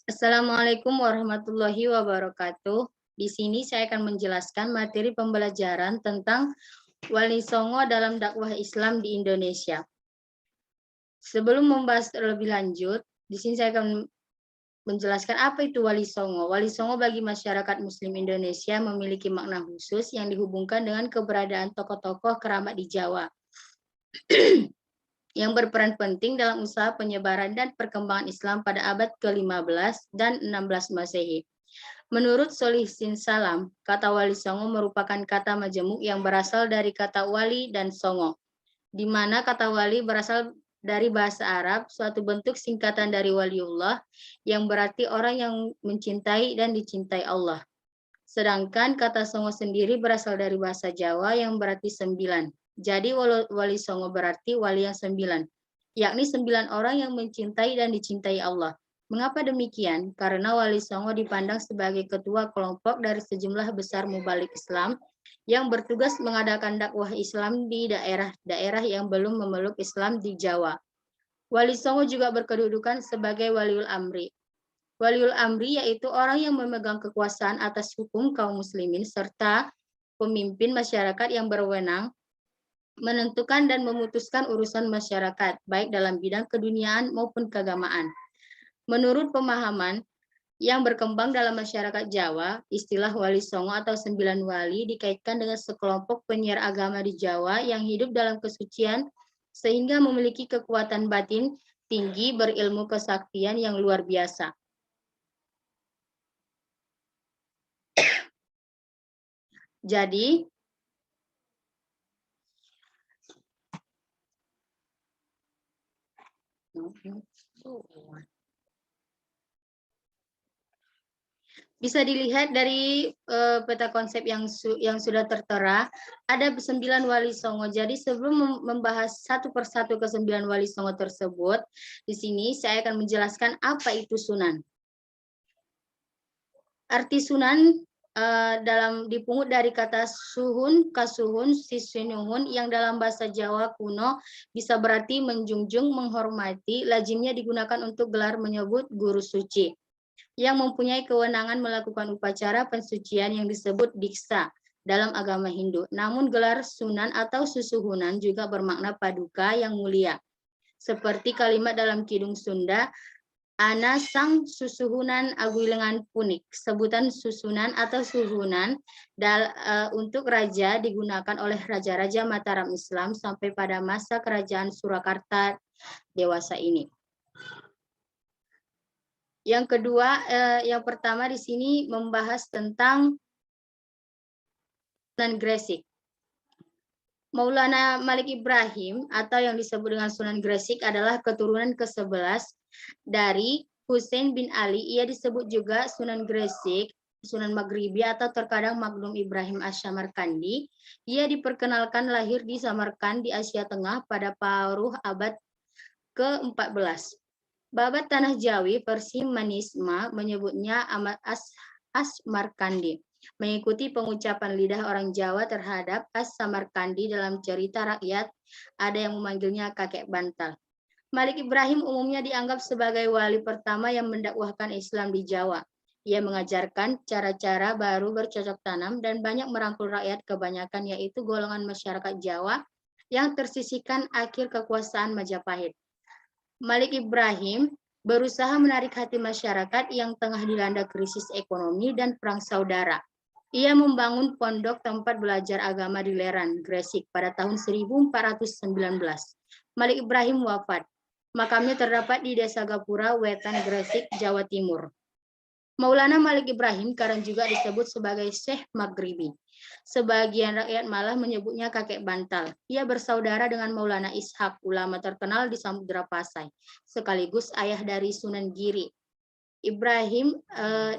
Assalamualaikum warahmatullahi wabarakatuh. Di sini saya akan menjelaskan materi pembelajaran tentang Wali Songo dalam dakwah Islam di Indonesia. Sebelum membahas lebih lanjut, di sini saya akan menjelaskan apa itu Wali Songo. Wali Songo bagi masyarakat Muslim Indonesia memiliki makna khusus yang dihubungkan dengan keberadaan tokoh-tokoh keramat di Jawa yang berperan penting dalam usaha penyebaran dan perkembangan Islam pada abad ke-15 dan 16 Masehi. Menurut Solih Sin Salam, kata Wali Songo merupakan kata majemuk yang berasal dari kata wali dan songo, di mana kata wali berasal dari bahasa Arab, suatu bentuk singkatan dari waliullah, yang berarti orang yang mencintai dan dicintai Allah. Sedangkan kata songo sendiri berasal dari bahasa Jawa yang berarti sembilan. Jadi wali songo berarti wali yang sembilan, yakni 9 orang yang mencintai dan dicintai Allah. Mengapa demikian? Karena Wali Songo dipandang sebagai ketua kelompok dari sejumlah besar mubalik Islam yang bertugas mengadakan dakwah Islam di daerah-daerah yang belum memeluk Islam di Jawa. Wali Songo juga berkedudukan sebagai Waliul Amri. Waliul Amri yaitu orang yang memegang kekuasaan atas hukum kaum muslimin serta pemimpin masyarakat yang berwenang menentukan dan memutuskan urusan masyarakat, baik dalam bidang keduniaan maupun keagamaan. Menurut pemahaman yang berkembang dalam masyarakat Jawa, istilah Wali Songo atau 9 wali dikaitkan dengan sekelompok penyiar agama di Jawa yang hidup dalam kesucian sehingga memiliki kekuatan batin tinggi, berilmu kesaktian yang luar biasa. Jadi, bisa dilihat dari peta konsep yang sudah tertera, ada 9 wali songo. Jadi sebelum membahas satu persatu ke-9 wali songo tersebut, di sini saya akan menjelaskan apa itu sunan. Arti sunan dalam dipungut dari kata suhun, kasuhun, sisinuhun yang dalam bahasa Jawa kuno bisa berarti menjunjung, menghormati, lazimnya digunakan untuk gelar menyebut guru suci yang mempunyai kewenangan melakukan upacara pensucian yang disebut diksa dalam agama Hindu. Namun gelar sunan atau susuhunan juga bermakna paduka yang mulia. Seperti kalimat dalam Kidung Sunda, Ana sang susuhunan aguilengan punik. Sebutan susunan atau suhunan untuk raja digunakan oleh raja-raja Mataram Islam sampai pada masa kerajaan Surakarta dewasa ini. Yang kedua, yang pertama di sini membahas tentang Sunan Gresik. Maulana Malik Ibrahim atau yang disebut dengan Sunan Gresik adalah keturunan ke-11 dari Husain bin Ali. Ia disebut juga Sunan Gresik, Sunan Maghribi atau terkadang Magdum Ibrahim Asy-Samarkandi. Ia diperkenalkan lahir di Samarkand di Asia Tengah pada paruh abad ke-14. Babat Tanah Jawi versi Manisma menyebutnya As-Samarkandi, mengikuti pengucapan lidah orang Jawa terhadap As-Samarkandi dalam cerita rakyat, ada yang memanggilnya kakek bantal. Malik Ibrahim umumnya dianggap sebagai wali pertama yang mendakwahkan Islam di Jawa. Ia mengajarkan cara-cara baru bercocok tanam dan banyak merangkul rakyat kebanyakan yaitu golongan masyarakat Jawa yang tersisihkan akhir kekuasaan Majapahit. Malik Ibrahim berusaha menarik hati masyarakat yang tengah dilanda krisis ekonomi dan perang saudara. Ia membangun pondok tempat belajar agama di Leran, Gresik pada tahun 1419. Malik Ibrahim wafat. Makamnya terdapat di Desa Gapura, Wetan, Gresik, Jawa Timur. Maulana Malik Ibrahim kadang juga disebut sebagai Syekh Maghribi. Sebagian rakyat malah menyebutnya kakek bantal. Ia bersaudara dengan Maulana Ishak, ulama terkenal di Samudra Pasai, sekaligus ayah dari Sunan Giri. Ibrahim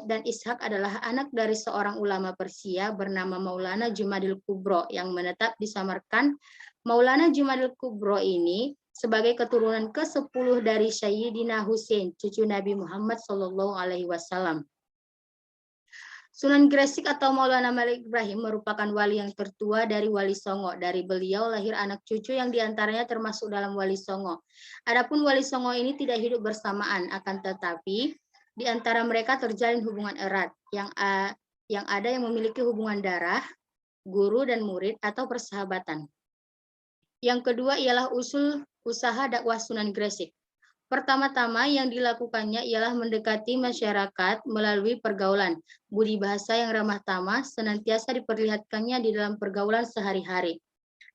dan Ishak adalah anak dari seorang ulama Persia bernama Maulana Jumadil Kubro yang menetap di Samarkand. Maulana Jumadil Kubro ini sebagai keturunan ke-10 dari Sayyidina Husain, cucu Nabi Muhammad SAW. Sunan Gresik atau Maulana Malik Ibrahim merupakan wali yang tertua dari Wali Songo. Dari beliau lahir anak cucu yang diantaranya termasuk dalam Wali Songo. Adapun Wali Songo ini tidak hidup bersamaan, akan tetapi Di antara mereka terjalin hubungan erat, yang ada yang memiliki hubungan darah, guru dan murid atau persahabatan. Yang kedua ialah usul usaha dakwah Sunan Gresik. Pertama-tama yang dilakukannya ialah mendekati masyarakat melalui pergaulan. Budi bahasa yang ramah tamah senantiasa diperlihatkannya di dalam pergaulan sehari-hari.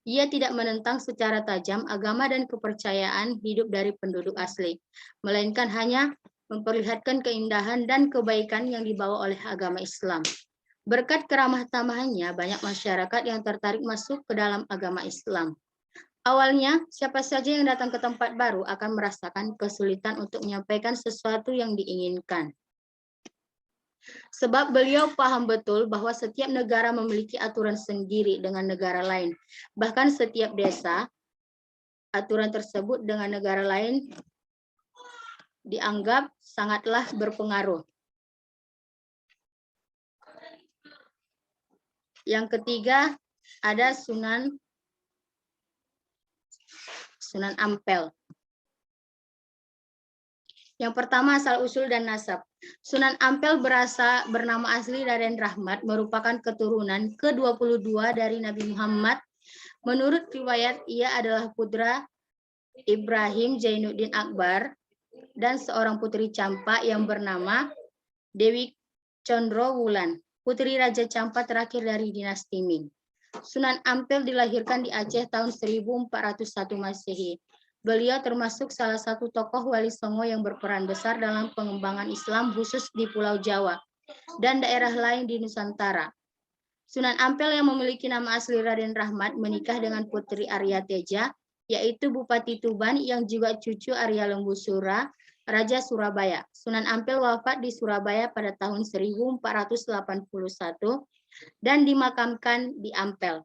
Ia tidak menentang secara tajam agama dan kepercayaan hidup dari penduduk asli, melainkan hanya memperlihatkan keindahan dan kebaikan yang dibawa oleh agama Islam. Berkat keramah tamahannya, banyak masyarakat yang tertarik masuk ke dalam agama Islam. Awalnya, siapa saja yang datang ke tempat baru akan merasakan kesulitan untuk menyampaikan sesuatu yang diinginkan. Sebab beliau paham betul bahwa setiap negara memiliki aturan sendiri dengan negara lain. Bahkan setiap desa, aturan tersebut dengan negara lain dianggap sangatlah berpengaruh. Yang ketiga, ada Sunan Ampel. Yang pertama, asal-usul dan nasab. Sunan Ampel bernama asli Raden Rahmat, merupakan keturunan ke-22 dari Nabi Muhammad. Menurut riwayat, ia adalah putra Ibrahim Zainuddin Akbar dan seorang putri Campa yang bernama Dewi Condrowulan, putri Raja Campa terakhir dari dinasti Ming. Sunan Ampel dilahirkan di Aceh tahun 1401 Masehi. Beliau termasuk salah satu tokoh Wali Songo yang berperan besar dalam pengembangan Islam khusus di Pulau Jawa dan daerah lain di Nusantara. Sunan Ampel yang memiliki nama asli Raden Rahmat menikah dengan Putri Arya Teja, yaitu Bupati Tuban yang juga cucu Arya Lembusura, Raja Surabaya. Sunan Ampel wafat di Surabaya pada tahun 1481 dan dimakamkan di Ampel.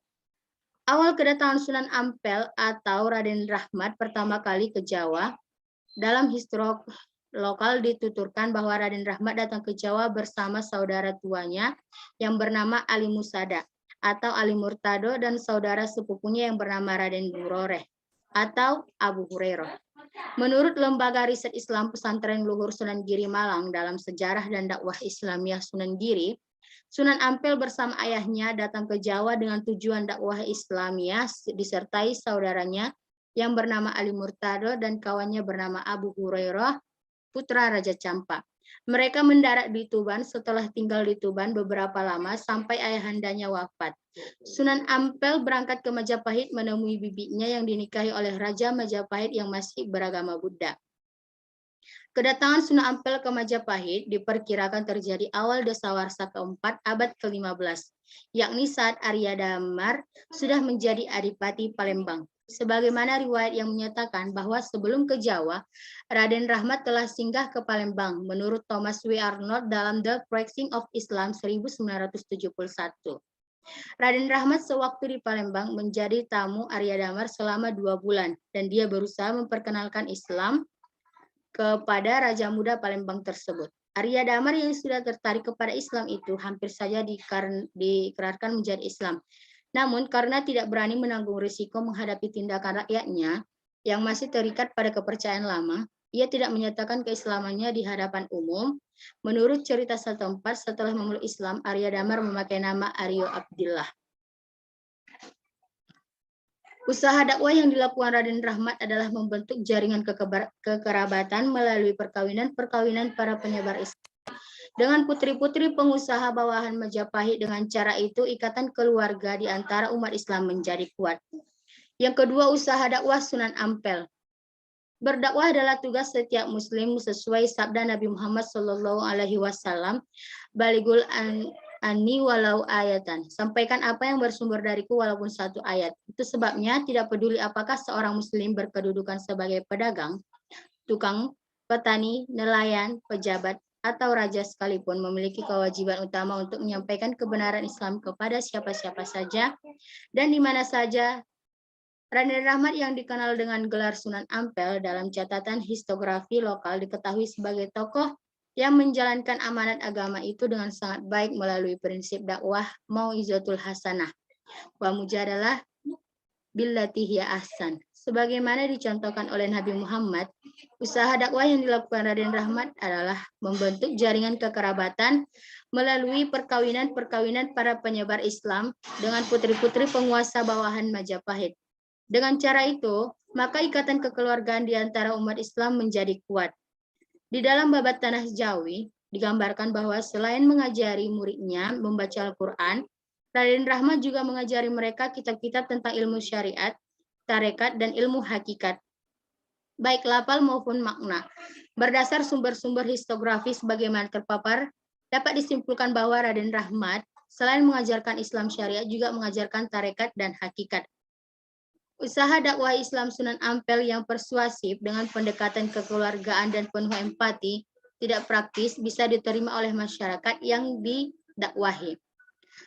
Awal kedatangan Sunan Ampel atau Raden Rahmat pertama kali ke Jawa, dalam historik lokal dituturkan bahwa Raden Rahmat datang ke Jawa bersama saudara tuanya yang bernama Ali Musada atau Ali Murtado dan saudara sepupunya yang bernama Raden Buroreh atau Abu Hurairah. Menurut Lembaga Riset Islam Pesantren Luhur Sunan Giri Malang dalam Sejarah dan Dakwah Islamiyah Sunan Giri, Sunan Ampel bersama ayahnya datang ke Jawa dengan tujuan dakwah Islamiyah disertai saudaranya yang bernama Ali Murtado dan kawannya bernama Abu Hurairah, putra Raja Campa. Mereka mendarat di Tuban setelah tinggal di Tuban beberapa lama sampai ayahandanya wafat. Sunan Ampel berangkat ke Majapahit menemui bibinya yang dinikahi oleh Raja Majapahit yang masih beragama Buddha. Kedatangan Sunan Ampel ke Majapahit diperkirakan terjadi awal Dasawarsa keempat abad ke-15, yakni saat Arya Damar sudah menjadi Adipati Palembang. Sebagaimana riwayat yang menyatakan bahwa sebelum ke Jawa, Raden Rahmat telah singgah ke Palembang menurut Thomas W. Arnold dalam The Preaching of Islam 1971. Raden Rahmat sewaktu di Palembang menjadi tamu Arya Damar selama 2 bulan dan dia berusaha memperkenalkan Islam kepada Raja Muda Palembang tersebut. Arya Damar yang sudah tertarik kepada Islam itu hampir saja diikrarkan menjadi Islam. Namun karena tidak berani menanggung risiko menghadapi tindakan rakyatnya yang masih terikat pada kepercayaan lama, ia tidak menyatakan keislamannya di hadapan umum. Menurut cerita setempat, setelah memeluk Islam, Arya Damar memakai nama Aryo Abdillah. Usaha dakwah yang dilakukan Raden Rahmat adalah membentuk jaringan kekerabatan melalui perkawinan para penyebar Islam dengan putri-putri pengusaha bawahan Majapahit. Dengan cara itu, ikatan keluarga di antara umat Islam menjadi kuat. Yang kedua, usaha dakwah Sunan Ampel. Berdakwah adalah tugas setiap muslim sesuai sabda Nabi Muhammad SAW, baligul ani walau ayatan. Sampaikan apa yang bersumber dariku walaupun satu ayat. Itu sebabnya tidak peduli apakah seorang muslim berkedudukan sebagai pedagang, tukang, petani, nelayan, pejabat, atau raja sekalipun memiliki kewajiban utama untuk menyampaikan kebenaran Islam kepada siapa-siapa saja dan di mana saja. Raden Rahmat yang dikenal dengan gelar Sunan Ampel dalam catatan historiografi lokal diketahui sebagai tokoh yang menjalankan amanat agama itu dengan sangat baik melalui prinsip dakwah mau'izatul hasanah wa mujadalah billati hiya ahsan. Sebagaimana dicontohkan oleh Nabi Muhammad, usaha dakwah yang dilakukan Raden Rahmat adalah membentuk jaringan kekerabatan melalui perkawinan-perkawinan para penyebar Islam dengan putri-putri penguasa bawahan Majapahit. Dengan cara itu, maka ikatan kekeluargaan di antara umat Islam menjadi kuat. Di dalam babat Tanah Jawi, digambarkan bahwa selain mengajari muridnya membaca Al-Quran, Raden Rahmat juga mengajari mereka kitab-kitab tentang ilmu syariat, tarekat, dan ilmu hakikat, baik lafal maupun makna. Berdasar sumber-sumber histografis bagaimana terpapar, dapat disimpulkan bahwa Raden Rahmat selain mengajarkan Islam syariat juga mengajarkan tarekat dan hakikat. Usaha dakwah Islam Sunan Ampel yang persuasif dengan pendekatan kekeluargaan dan penuh empati tidak praktis bisa diterima oleh masyarakat yang didakwahi.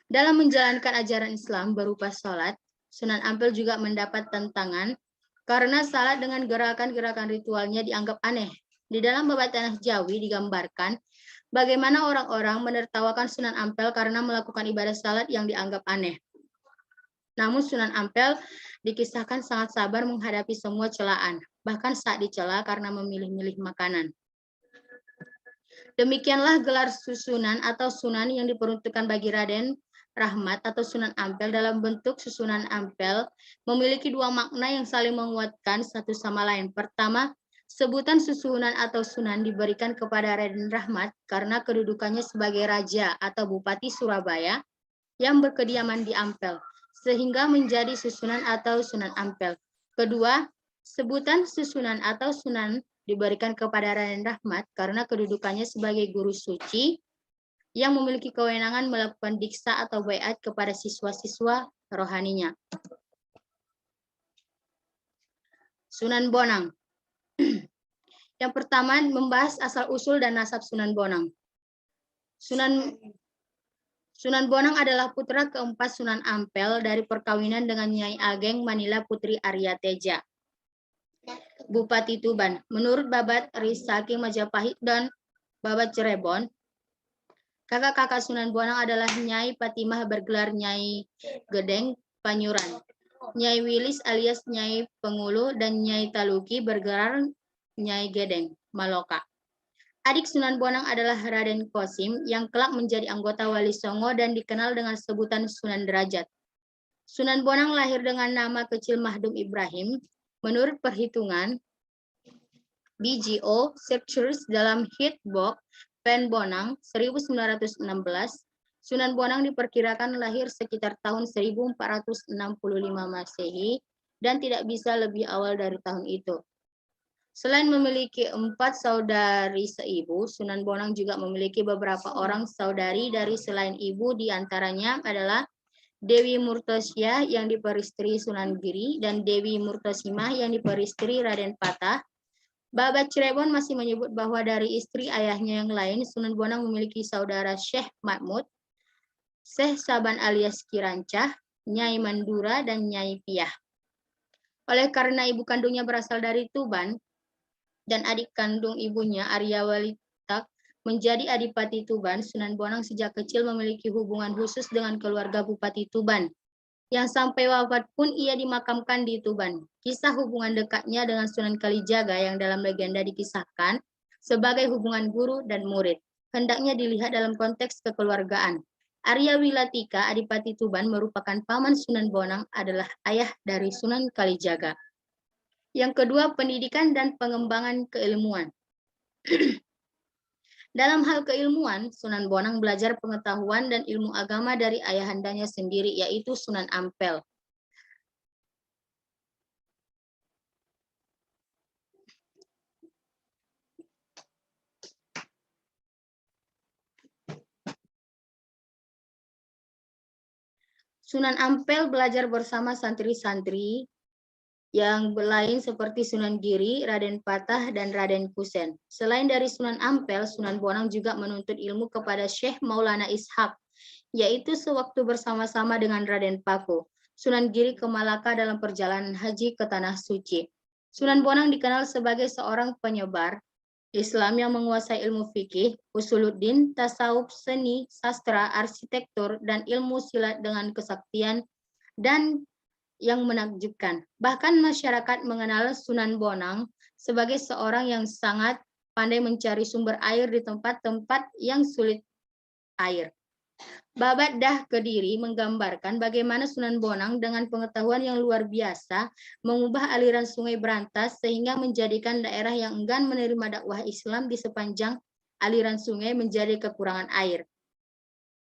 Dalam menjalankan ajaran Islam berupa sholat, Sunan Ampel juga mendapat tantangan karena salat dengan gerakan-gerakan ritualnya dianggap aneh. Di dalam babat Tanah Jawi digambarkan bagaimana orang-orang menertawakan Sunan Ampel karena melakukan ibadah salat yang dianggap aneh. Namun Sunan Ampel dikisahkan sangat sabar menghadapi semua celaan, bahkan saat dicela karena memilih-milih makanan. Demikianlah gelar susunan atau sunan yang diperuntukkan bagi Raden Rahmat atau Sunan Ampel dalam bentuk susunan Ampel memiliki dua makna yang saling menguatkan satu sama lain. Pertama, sebutan susunan atau sunan diberikan kepada Raden Rahmat karena kedudukannya sebagai raja atau bupati Surabaya yang berkediaman di Ampel, sehingga menjadi susunan atau Sunan Ampel. Kedua, sebutan susunan atau sunan diberikan kepada Raden Rahmat karena kedudukannya sebagai guru suci yang memiliki kewenangan melakukan diksa atau baiat kepada siswa-siswa rohaninya. Sunan Bonang. Yang pertama membahas asal-usul dan nasab Sunan Bonang. Sunan Bonang adalah putra keempat Sunan Ampel dari perkawinan dengan Nyai Ageng Manila Putri Arya Teja, Bupati Tuban. Menurut babat Risaki Majapahit dan babat Cirebon, kakak-kakak Sunan Bonang adalah Nyai Patimah bergelar Nyai Gedeng Panyuran, Nyai Wilis alias Nyai Pengulu, dan Nyai Taluki bergelar Nyai Gedeng Maloka. Adik Sunan Bonang adalah Raden Kosim yang kelak menjadi anggota Wali Songo dan dikenal dengan sebutan Sunan Derajat. Sunan Bonang lahir dengan nama kecil Mahdum Ibrahim. Menurut perhitungan BGO Searchers dalam Hitbox Pen Bonang 1916, Sunan Bonang diperkirakan lahir sekitar tahun 1465 Masehi dan tidak bisa lebih awal dari tahun itu. Selain memiliki 4 saudari seibu, Sunan Bonang juga memiliki beberapa orang saudari dari selain ibu, diantaranya adalah Dewi Murtosia yang diperistri Sunan Giri dan Dewi Murtosimah yang diperistri Raden Patah. Babat Cirebon masih menyebut bahwa dari istri ayahnya yang lain, Sunan Bonang memiliki saudara Syekh Mahmud, Syekh Saban alias Kirancah, Nyai Mandura, dan Nyai Piah. Oleh karena ibu kandungnya berasal dari Tuban, dan adik kandung ibunya Arya Walitak menjadi Adipati Tuban, Sunan Bonang sejak kecil memiliki hubungan khusus dengan keluarga Bupati Tuban, yang sampai wafat pun ia dimakamkan di Tuban. Kisah hubungan dekatnya dengan Sunan Kalijaga yang dalam legenda dikisahkan sebagai hubungan guru dan murid, hendaknya dilihat dalam konteks kekeluargaan. Arya Wilatika, Adipati Tuban, merupakan paman Sunan Bonang, adalah ayah dari Sunan Kalijaga. Yang kedua, pendidikan dan pengembangan keilmuan. Dalam hal keilmuan, Sunan Bonang belajar pengetahuan dan ilmu agama dari ayahandanya sendiri, yaitu Sunan Ampel. Sunan Ampel belajar bersama santri-santri yang lain seperti Sunan Giri, Raden Patah, dan Raden Kusen. Selain dari Sunan Ampel, Sunan Bonang juga menuntut ilmu kepada Syekh Maulana Ishak, yaitu sewaktu bersama-sama dengan Raden Paku. Sunan Giri ke Malaka dalam perjalanan haji ke Tanah Suci. Sunan Bonang dikenal sebagai seorang penyebar Islam yang menguasai ilmu fikih, usuluddin, tasawuf, seni, sastra, arsitektur, dan ilmu silat dengan kesaktian dan yang menakjubkan. Bahkan masyarakat mengenal Sunan Bonang sebagai seorang yang sangat pandai mencari sumber air di tempat-tempat yang sulit air. Babat Dah Kediri menggambarkan bagaimana Sunan Bonang dengan pengetahuan yang luar biasa mengubah aliran Sungai Brantas sehingga menjadikan daerah yang enggan menerima dakwah Islam di sepanjang aliran sungai menjadi kekurangan air.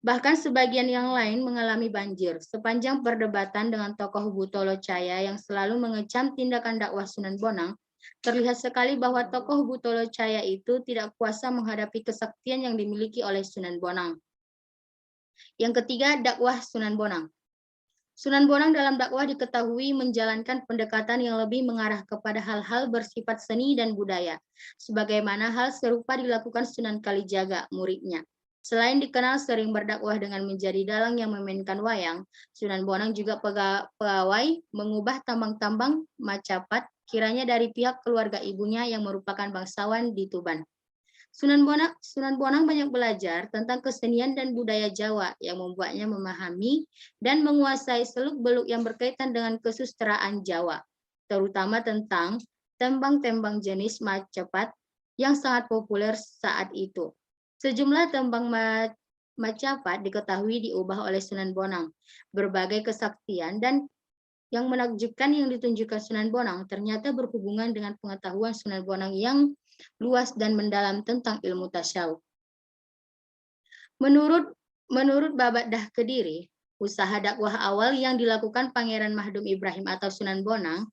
Bahkan sebagian yang lain mengalami banjir. Sepanjang perdebatan dengan tokoh Butolo Caya yang selalu mengecam tindakan dakwah Sunan Bonang, terlihat sekali bahwa tokoh Butolo Caya itu tidak kuasa menghadapi kesaktian yang dimiliki oleh Sunan Bonang. Yang ketiga, dakwah Sunan Bonang. Sunan Bonang dalam dakwah diketahui menjalankan pendekatan yang lebih mengarah kepada hal-hal bersifat seni dan budaya, sebagaimana hal serupa dilakukan Sunan Kalijaga, muridnya. Selain dikenal sering berdakwah dengan menjadi dalang yang memainkan wayang, Sunan Bonang juga pegawai mengubah tambang-tambang Macapat kiranya dari pihak keluarga ibunya yang merupakan bangsawan di Tuban. Sunan Bonang banyak belajar tentang kesenian dan budaya Jawa yang membuatnya memahami dan menguasai seluk-beluk yang berkaitan dengan kesusteraan Jawa, terutama tentang tembang-tembang jenis Macapat yang sangat populer saat itu. Sejumlah tembang Macapat diketahui diubah oleh Sunan Bonang. Berbagai kesaktian dan yang menakjubkan yang ditunjukkan Sunan Bonang ternyata berhubungan dengan pengetahuan Sunan Bonang yang luas dan mendalam tentang ilmu tasawuf. Menurut Babat Dah Kediri, usaha dakwah awal yang dilakukan Pangeran Mahdum Ibrahim atau Sunan Bonang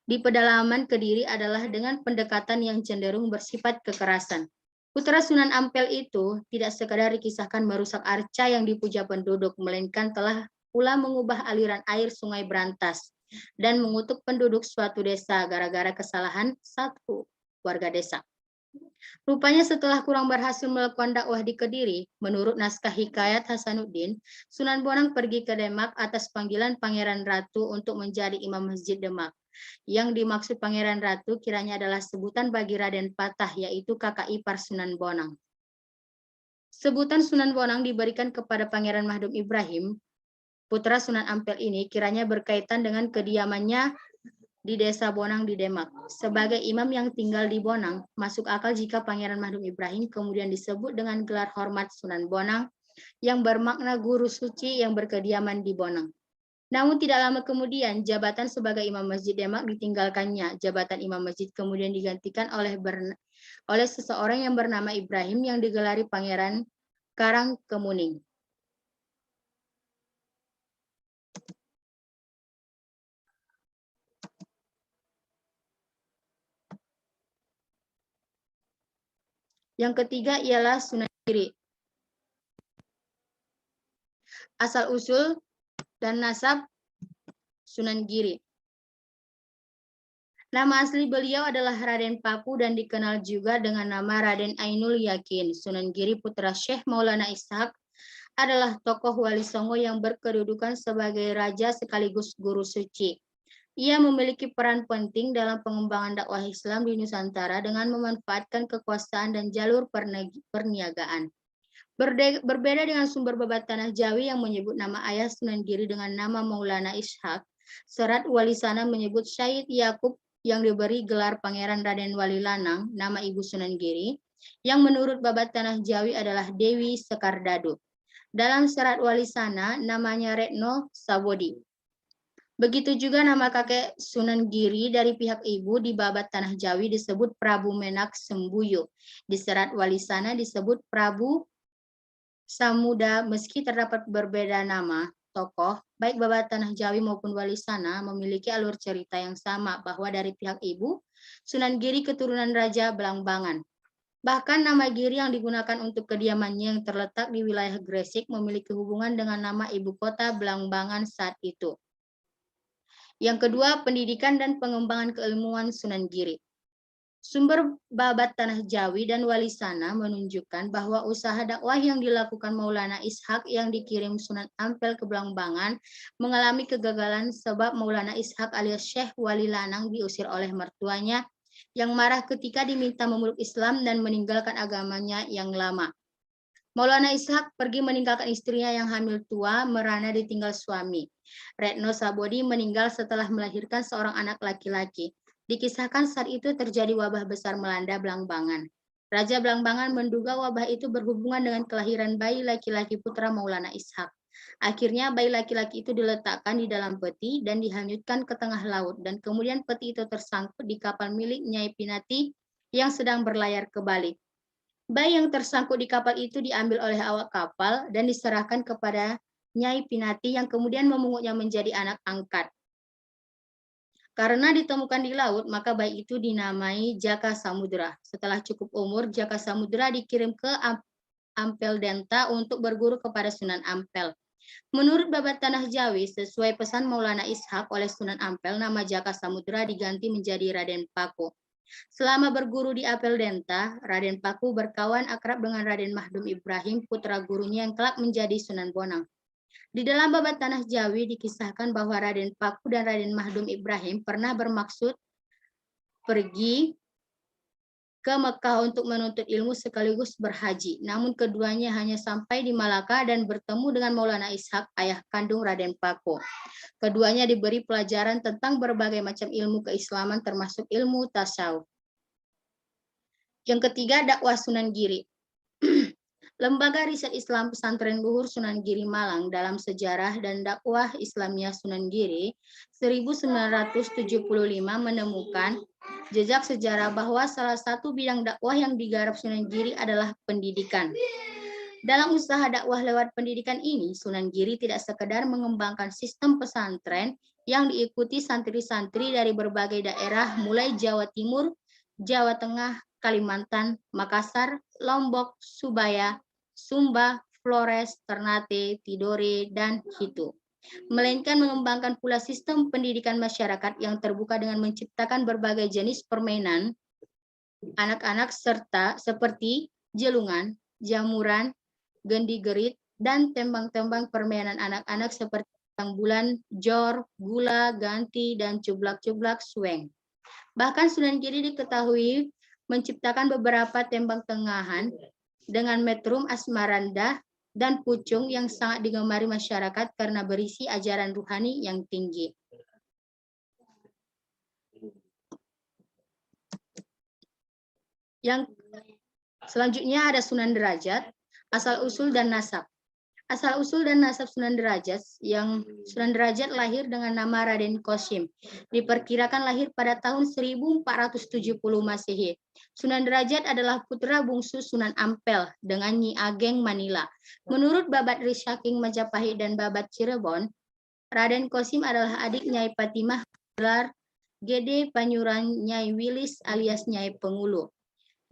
di pedalaman Kediri adalah dengan pendekatan yang cenderung bersifat kekerasan. Putra Sunan Ampel itu tidak sekadar dikisahkan merusak arca yang dipuja penduduk, melainkan telah pula mengubah aliran air Sungai Brantas dan mengutuk penduduk suatu desa gara-gara kesalahan satu warga desa. Rupanya setelah kurang berhasil melakukan dakwah di Kediri, menurut naskah Hikayat Hasanuddin, Sunan Bonang pergi ke Demak atas panggilan Pangeran Ratu untuk menjadi imam masjid Demak. Yang dimaksud Pangeran Ratu kiranya adalah sebutan bagi Raden Patah, yaitu kakak ipar Sunan Bonang. Sebutan Sunan Bonang diberikan kepada Pangeran Mahdum Ibrahim, putra Sunan Ampel ini kiranya berkaitan dengan kediamannya di desa Bonang di Demak. Sebagai imam yang tinggal di Bonang, masuk akal jika Pangeran Mahdum Ibrahim kemudian disebut dengan gelar hormat Sunan Bonang yang bermakna guru suci yang berkediaman di Bonang. Namun tidak lama kemudian, jabatan sebagai imam masjid Demak ditinggalkannya. Jabatan imam masjid kemudian digantikan oleh seseorang yang bernama Ibrahim yang digelari Pangeran Karangkemuning. Yang ketiga ialah Sunan Giri. Asal-usul dan nasab Sunan Giri. Nama asli beliau adalah Raden Paku dan dikenal juga dengan nama Raden Ainul Yakin. Sunan Giri putra Syekh Maulana Ishak adalah tokoh Wali Songo yang berkedudukan sebagai raja sekaligus guru suci. Ia memiliki peran penting dalam pengembangan dakwah Islam di Nusantara dengan memanfaatkan kekuasaan dan jalur perniagaan. Berbeda dengan sumber babat Tanah Jawi yang menyebut nama ayah Sunan Giri dengan nama Maulana Ishak, serat Wali Sana menyebut Syahid Yakub yang diberi gelar Pangeran Raden Wali Lanang, nama ibu Sunan Giri, yang menurut babat Tanah Jawi adalah Dewi Sekardado. Dalam serat Wali Sana, namanya Retno Sabodi. Begitu juga nama kakek Sunan Giri dari pihak ibu di babat Tanah Jawi disebut Prabu Menak Sembuyo. Di serat Wali Sana disebut Prabu Samuda. Meski terdapat berbeda nama tokoh, baik babat Tanah Jawi maupun Wali Sana memiliki alur cerita yang sama bahwa dari pihak ibu, Sunan Giri keturunan Raja Belambangan. Bahkan nama Giri yang digunakan untuk kediamannya yang terletak di wilayah Gresik memiliki hubungan dengan nama ibu kota Belambangan saat itu. Yang kedua, pendidikan dan pengembangan keilmuan Sunan Giri. Sumber babat Tanah Jawi dan Wali Sana menunjukkan bahwa usaha dakwah yang dilakukan Maulana Ishak yang dikirim Sunan Ampel ke Belambangan mengalami kegagalan sebab Maulana Ishak alias Syekh Wali Lanang diusir oleh mertuanya yang marah ketika diminta memeluk Islam dan meninggalkan agamanya yang lama. Maulana Ishak pergi meninggalkan istrinya yang hamil tua, merana ditinggal suami. Retno Sabodi meninggal setelah melahirkan seorang anak laki-laki. Dikisahkan saat itu terjadi wabah besar melanda Belambangan. Raja Belambangan menduga wabah itu berhubungan dengan kelahiran bayi laki-laki putra Maulana Ishak. Akhirnya bayi laki-laki itu diletakkan di dalam peti dan dihanyutkan ke tengah laut, dan kemudian peti itu tersangkut di kapal milik Nyai Pinati yang sedang berlayar ke Bali. Bayi yang tersangkut di kapal itu diambil oleh awak kapal dan diserahkan kepada Nyai Pinati yang kemudian memungutnya menjadi anak angkat. Karena ditemukan di laut, maka bayi itu dinamai Jaka Samudra. Setelah cukup umur, Jaka Samudra dikirim ke Ampel Denta untuk berguru kepada Sunan Ampel. Menurut Babat Tanah Jawi, sesuai pesan Maulana Ishak oleh Sunan Ampel, nama Jaka Samudra diganti menjadi Raden Paku. Selama berguru di Apel Denta, Raden Paku berkawan akrab dengan Raden Mahdum Ibrahim, putra gurunya yang kelak menjadi Sunan Bonang. Di dalam Babat Tanah Jawi dikisahkan bahwa Raden Paku dan Raden Mahdum Ibrahim pernah bermaksud pergi ke Mekah untuk menuntut ilmu sekaligus berhaji. Namun keduanya hanya sampai di Malaka dan bertemu dengan Maulana Ishak, ayah kandung Raden Paku. Keduanya diberi pelajaran tentang berbagai macam ilmu keislaman termasuk ilmu tasawuf. Yang ketiga, dakwah Sunan Giri. Lembaga Riset Islam Pesantren Luhur Sunan Giri Malang dalam sejarah dan dakwah Islamiyah Sunan Giri 1975 menemukan jejak sejarah bahwa salah satu bidang dakwah yang digarap Sunan Giri adalah pendidikan. Dalam usaha dakwah lewat pendidikan ini, Sunan Giri tidak sekedar mengembangkan sistem pesantren yang diikuti santri-santri dari berbagai daerah mulai Jawa Timur, Jawa Tengah, Kalimantan, Makassar, Lombok, Subaya, Sumba, Flores, Ternate, Tidore, dan Hitu. Melainkan mengembangkan pula sistem pendidikan masyarakat yang terbuka dengan menciptakan berbagai jenis permainan anak-anak serta seperti jelungan, jamuran, gendi-gerit, dan tembang-tembang permainan anak-anak seperti tang bulan, jor, gula, ganti, dan cublak-cublak sueng. Bahkan Sunan Giri diketahui menciptakan beberapa tembang tengahan dengan metrum asmaranda dan pucung yang sangat digemari masyarakat karena berisi ajaran ruhani yang tinggi. Yang selanjutnya ada Sunan Derajat, asal-usul dan nasab. Asal-usul dan nasab Sunan Derajat, yang Sunan Derajat lahir dengan nama Raden Kosim. Diperkirakan lahir pada tahun 1470 Masehi. Sunan Derajat adalah putra bungsu Sunan Ampel dengan Nyi Ageng Manila. Menurut Babat Rishaking Majapahit dan Babat Cirebon, Raden Kosim adalah adik Nyai Patimah gelar Gede Panyuran Nyai Wilis alias Nyai Pengulu.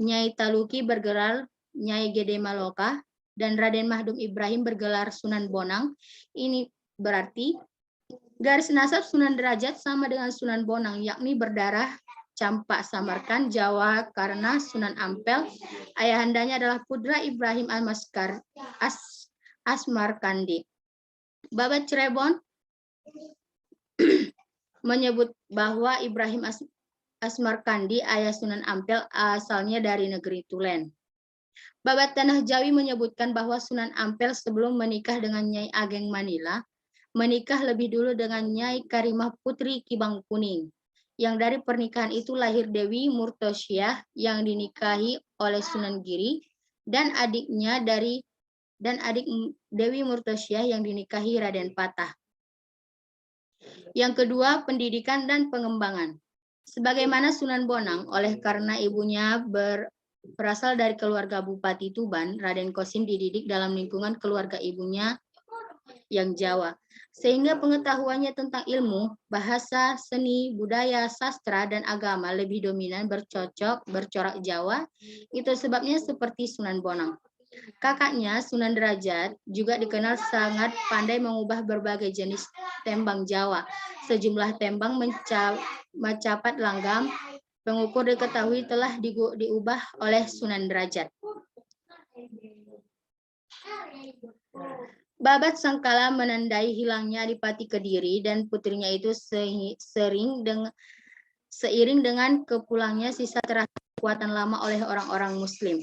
Nyai Taluki bergelar Nyai Gede Maloka, dan Raden Mahdum Ibrahim bergelar Sunan Bonang. Ini berarti garis nasab Sunan Derajat sama dengan Sunan Bonang, yakni berdarah Campak Samarkand, Jawa, karena Sunan Ampel ayahandanya adalah putra Ibrahim Asmarkandi. Babat Cirebon menyebut bahwa Ibrahim Asmarkandi, ayah Sunan Ampel, asalnya dari negeri Tulen. Babat Tanah Jawi menyebutkan bahwa Sunan Ampel sebelum menikah dengan Nyai Ageng Manila, menikah lebih dulu dengan Nyai Karimah Putri Kibang Kuning. Yang dari pernikahan itu lahir Dewi Murtosyah yang dinikahi oleh Sunan Giri, dan adik Dewi Murtosyah yang dinikahi Raden Patah. Yang kedua, pendidikan dan pengembangan. Sebagaimana Sunan Bonang, oleh karena ibunya berasal dari keluarga Bupati Tuban, Raden Kosim dididik dalam lingkungan keluarga ibunya yang Jawa. Sehingga pengetahuannya tentang ilmu, bahasa, seni, budaya, sastra, dan agama lebih dominan bercorak Jawa. Itu sebabnya seperti Sunan Bonang. Kakaknya, Sunan Derajat, juga dikenal sangat pandai mengubah berbagai jenis tembang Jawa. Sejumlah tembang mencapat langgam pengukur diketahui telah diubah oleh Sunan Derajat. Babat Sangkala menandai hilangnya Adipati Kediri dan putrinya itu seiring dengan kepulangnya sisa terakhir kekuatan lama oleh orang-orang Muslim.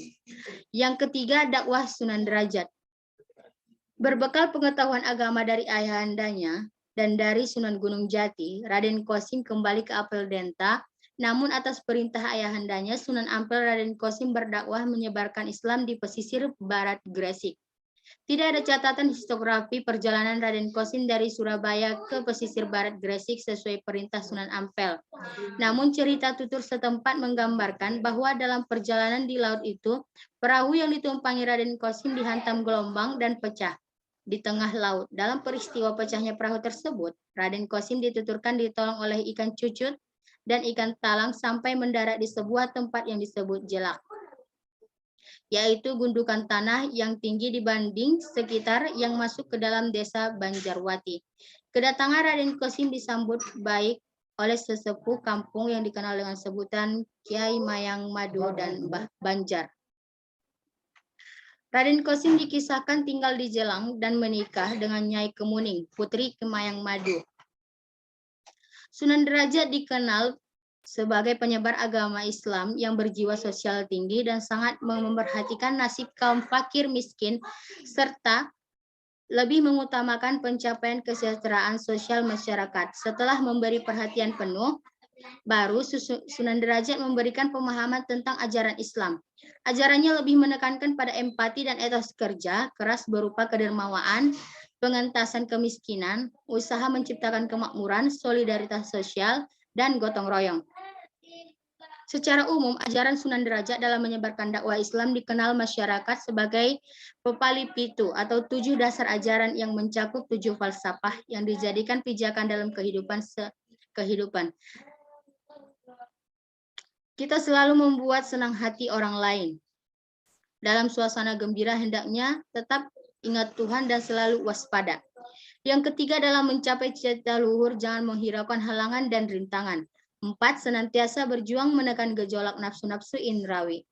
Yang ketiga, dakwah Sunan Derajat. Berbekal pengetahuan agama dari ayahandanya dan dari Sunan Gunung Jati, Raden Qasim kembali ke Apel Denta. Namun atas perintah ayahandanya, Sunan Ampel Raden Qasim berdakwah menyebarkan Islam di pesisir barat Gresik. Tidak ada catatan historiografi perjalanan Raden Qasim dari Surabaya ke pesisir barat Gresik sesuai perintah Sunan Ampel. Namun cerita tutur setempat menggambarkan bahwa dalam perjalanan di laut itu, perahu yang ditumpangi Raden Qasim dihantam gelombang dan pecah di tengah laut. Dalam peristiwa pecahnya perahu tersebut, Raden Qasim dituturkan ditolong oleh ikan cucut dan ikan talang sampai mendarat di sebuah tempat yang disebut Jelak, yaitu gundukan tanah yang tinggi dibanding sekitar yang masuk ke dalam desa Banjarwati. Kedatangan Raden Qasim disambut baik oleh sesepuh kampung yang dikenal dengan sebutan Kiai Mayang Madu dan Mbah Banjar. Raden Qasim dikisahkan tinggal di Jelang dan menikah dengan Nyai Kemuning, putri Kemayang Madu. Sunan Derajat dikenal sebagai penyebar agama Islam yang berjiwa sosial tinggi dan sangat memperhatikan nasib kaum fakir miskin, serta lebih mengutamakan pencapaian kesejahteraan sosial masyarakat. Setelah memberi perhatian penuh, baru Sunan Derajat memberikan pemahaman tentang ajaran Islam. Ajarannya lebih menekankan pada empati dan etos kerja keras berupa kedermawaan, pengentasan kemiskinan, usaha menciptakan kemakmuran, solidaritas sosial, dan gotong royong. Secara umum, ajaran Sunan Derajat dalam menyebarkan dakwah Islam dikenal masyarakat sebagai Pepali Pitu atau 7 dasar ajaran yang mencakup 7 falsafah yang dijadikan pijakan dalam kehidupan. Kita selalu membuat senang hati orang lain. Dalam suasana gembira hendaknya tetap ingat Tuhan dan selalu waspada. Yang ketiga, dalam mencapai cita-cita luhur jangan menghiraukan halangan dan rintangan. 4. Senantiasa berjuang menekan gejolak nafsu-nafsu indrawi.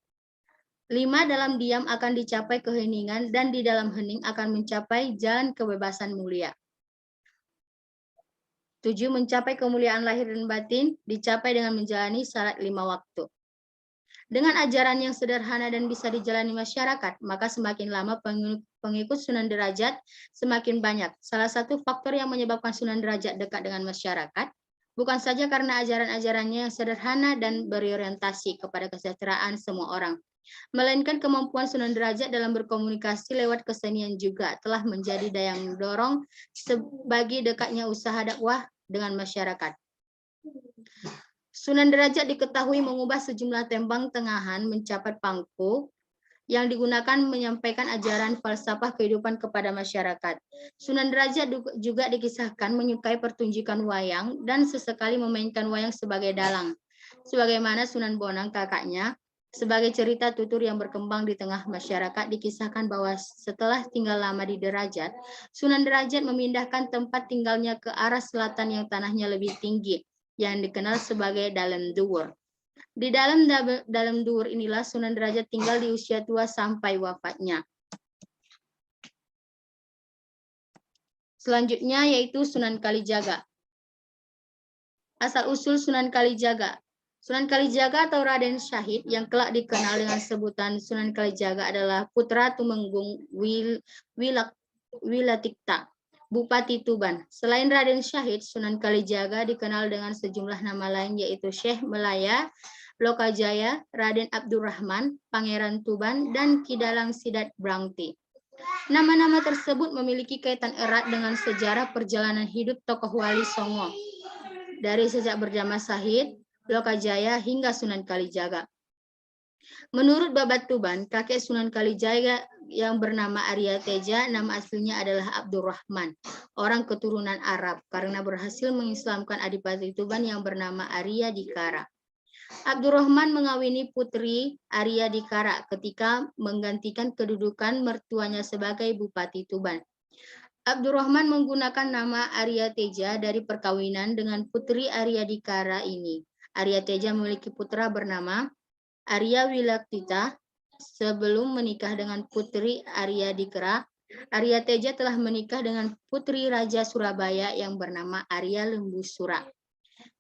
5. Dalam diam akan dicapai keheningan dan di dalam hening akan mencapai jalan kebebasan mulia. 7. Mencapai kemuliaan lahir dan batin dicapai dengan menjalani salat 5 waktu. Dengan ajaran yang sederhana dan bisa dijalani masyarakat, maka semakin lama pengikut Sunan Derajat semakin banyak. Salah satu faktor yang menyebabkan Sunan Derajat dekat dengan masyarakat, bukan saja karena ajaran-ajarannya yang sederhana dan berorientasi kepada kesejahteraan semua orang, melainkan kemampuan Sunan Derajat dalam berkomunikasi lewat kesenian juga telah menjadi daya dorong bagi dekatnya usaha dakwah dengan masyarakat. Sunan Derajat diketahui mengubah sejumlah tembang tengahan mencapai pangku yang digunakan menyampaikan ajaran falsafah kehidupan kepada masyarakat. Sunan Derajat juga dikisahkan menyukai pertunjukan wayang dan sesekali memainkan wayang sebagai dalang. Sebagaimana Sunan Bonang kakaknya, sebagai cerita tutur yang berkembang di tengah masyarakat, dikisahkan bahwa setelah tinggal lama di Derajat, Sunan Derajat memindahkan tempat tinggalnya ke arah selatan yang tanahnya lebih tinggi, yang dikenal sebagai Dalem Duwur. Di dalam Duwur inilah Sunan Derajat tinggal di usia tua sampai wafatnya. Selanjutnya yaitu Sunan Kalijaga. Asal-usul Sunan Kalijaga. Sunan Kalijaga atau Raden Syahid yang kelak dikenal dengan sebutan Sunan Kalijaga adalah putra Tumenggung Wilatikta, Bupati Tuban. Selain Raden Syahid, Sunan Kalijaga dikenal dengan sejumlah nama lain yaitu Syekh Melaya, Lokajaya, Raden Abdurrahman, Pangeran Tuban, dan Kidalang Sidat Brangti. Nama-nama tersebut memiliki kaitan erat dengan sejarah perjalanan hidup tokoh wali Songo, dari sejak berjamaah Syahid, Lokajaya, hingga Sunan Kalijaga. Menurut Babat Tuban, kakek Sunan Kalijaga yang bernama Arya Teja, nama aslinya adalah Abdurrahman, orang keturunan Arab, karena berhasil mengislamkan Adipati Tuban yang bernama Arya Dikara. Abdurrahman mengawini putri Arya Dikara ketika menggantikan kedudukan mertuanya sebagai Bupati Tuban. Abdurrahman menggunakan nama Arya Teja dari perkawinan dengan putri Arya Dikara ini. Arya Teja memiliki putra bernama Arya Wilaktita. Sebelum menikah dengan putri Arya Dikara, Arya Teja telah menikah dengan putri Raja Surabaya yang bernama Arya Lembusura.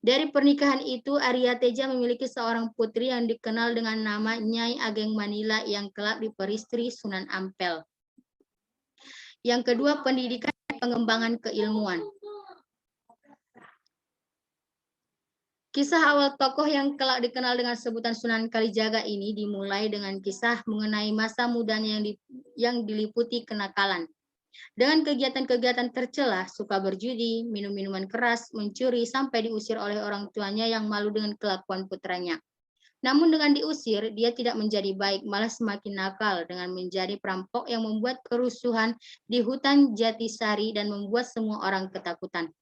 Dari pernikahan itu, Arya Teja memiliki seorang putri yang dikenal dengan nama Nyai Ageng Manila yang kelak diperistri Sunan Ampel. Yang kedua, pendidikan dan pengembangan keilmuan. Kisah awal tokoh yang kelak dikenal dengan sebutan Sunan Kalijaga ini dimulai dengan kisah mengenai masa mudanya yang diliputi kenakalan. Dengan kegiatan-kegiatan tercela, suka berjudi, minum minuman keras, mencuri, sampai diusir oleh orang tuanya yang malu dengan kelakuan putranya. Namun dengan diusir, dia tidak menjadi baik, malah semakin nakal dengan menjadi perampok yang membuat kerusuhan di hutan Jatisari dan membuat semua orang ketakutan.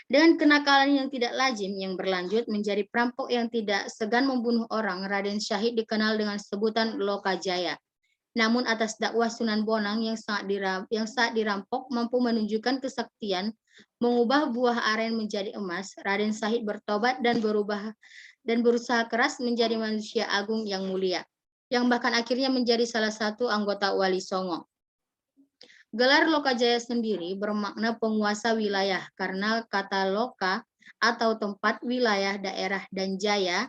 Dengan kenakalan yang tidak lazim yang berlanjut menjadi perampok yang tidak segan membunuh orang, Raden Syahid dikenal dengan sebutan Lokajaya. Namun atas dakwah Sunan Bonang yang saat dirampok mampu menunjukkan kesaktian, mengubah buah aren menjadi emas, Raden Syahid bertobat dan berusaha keras menjadi manusia agung yang mulia, yang bahkan akhirnya menjadi salah satu anggota Wali Songo. Gelar Lokajaya sendiri bermakna penguasa wilayah karena kata loka atau tempat, wilayah, daerah, dan jaya,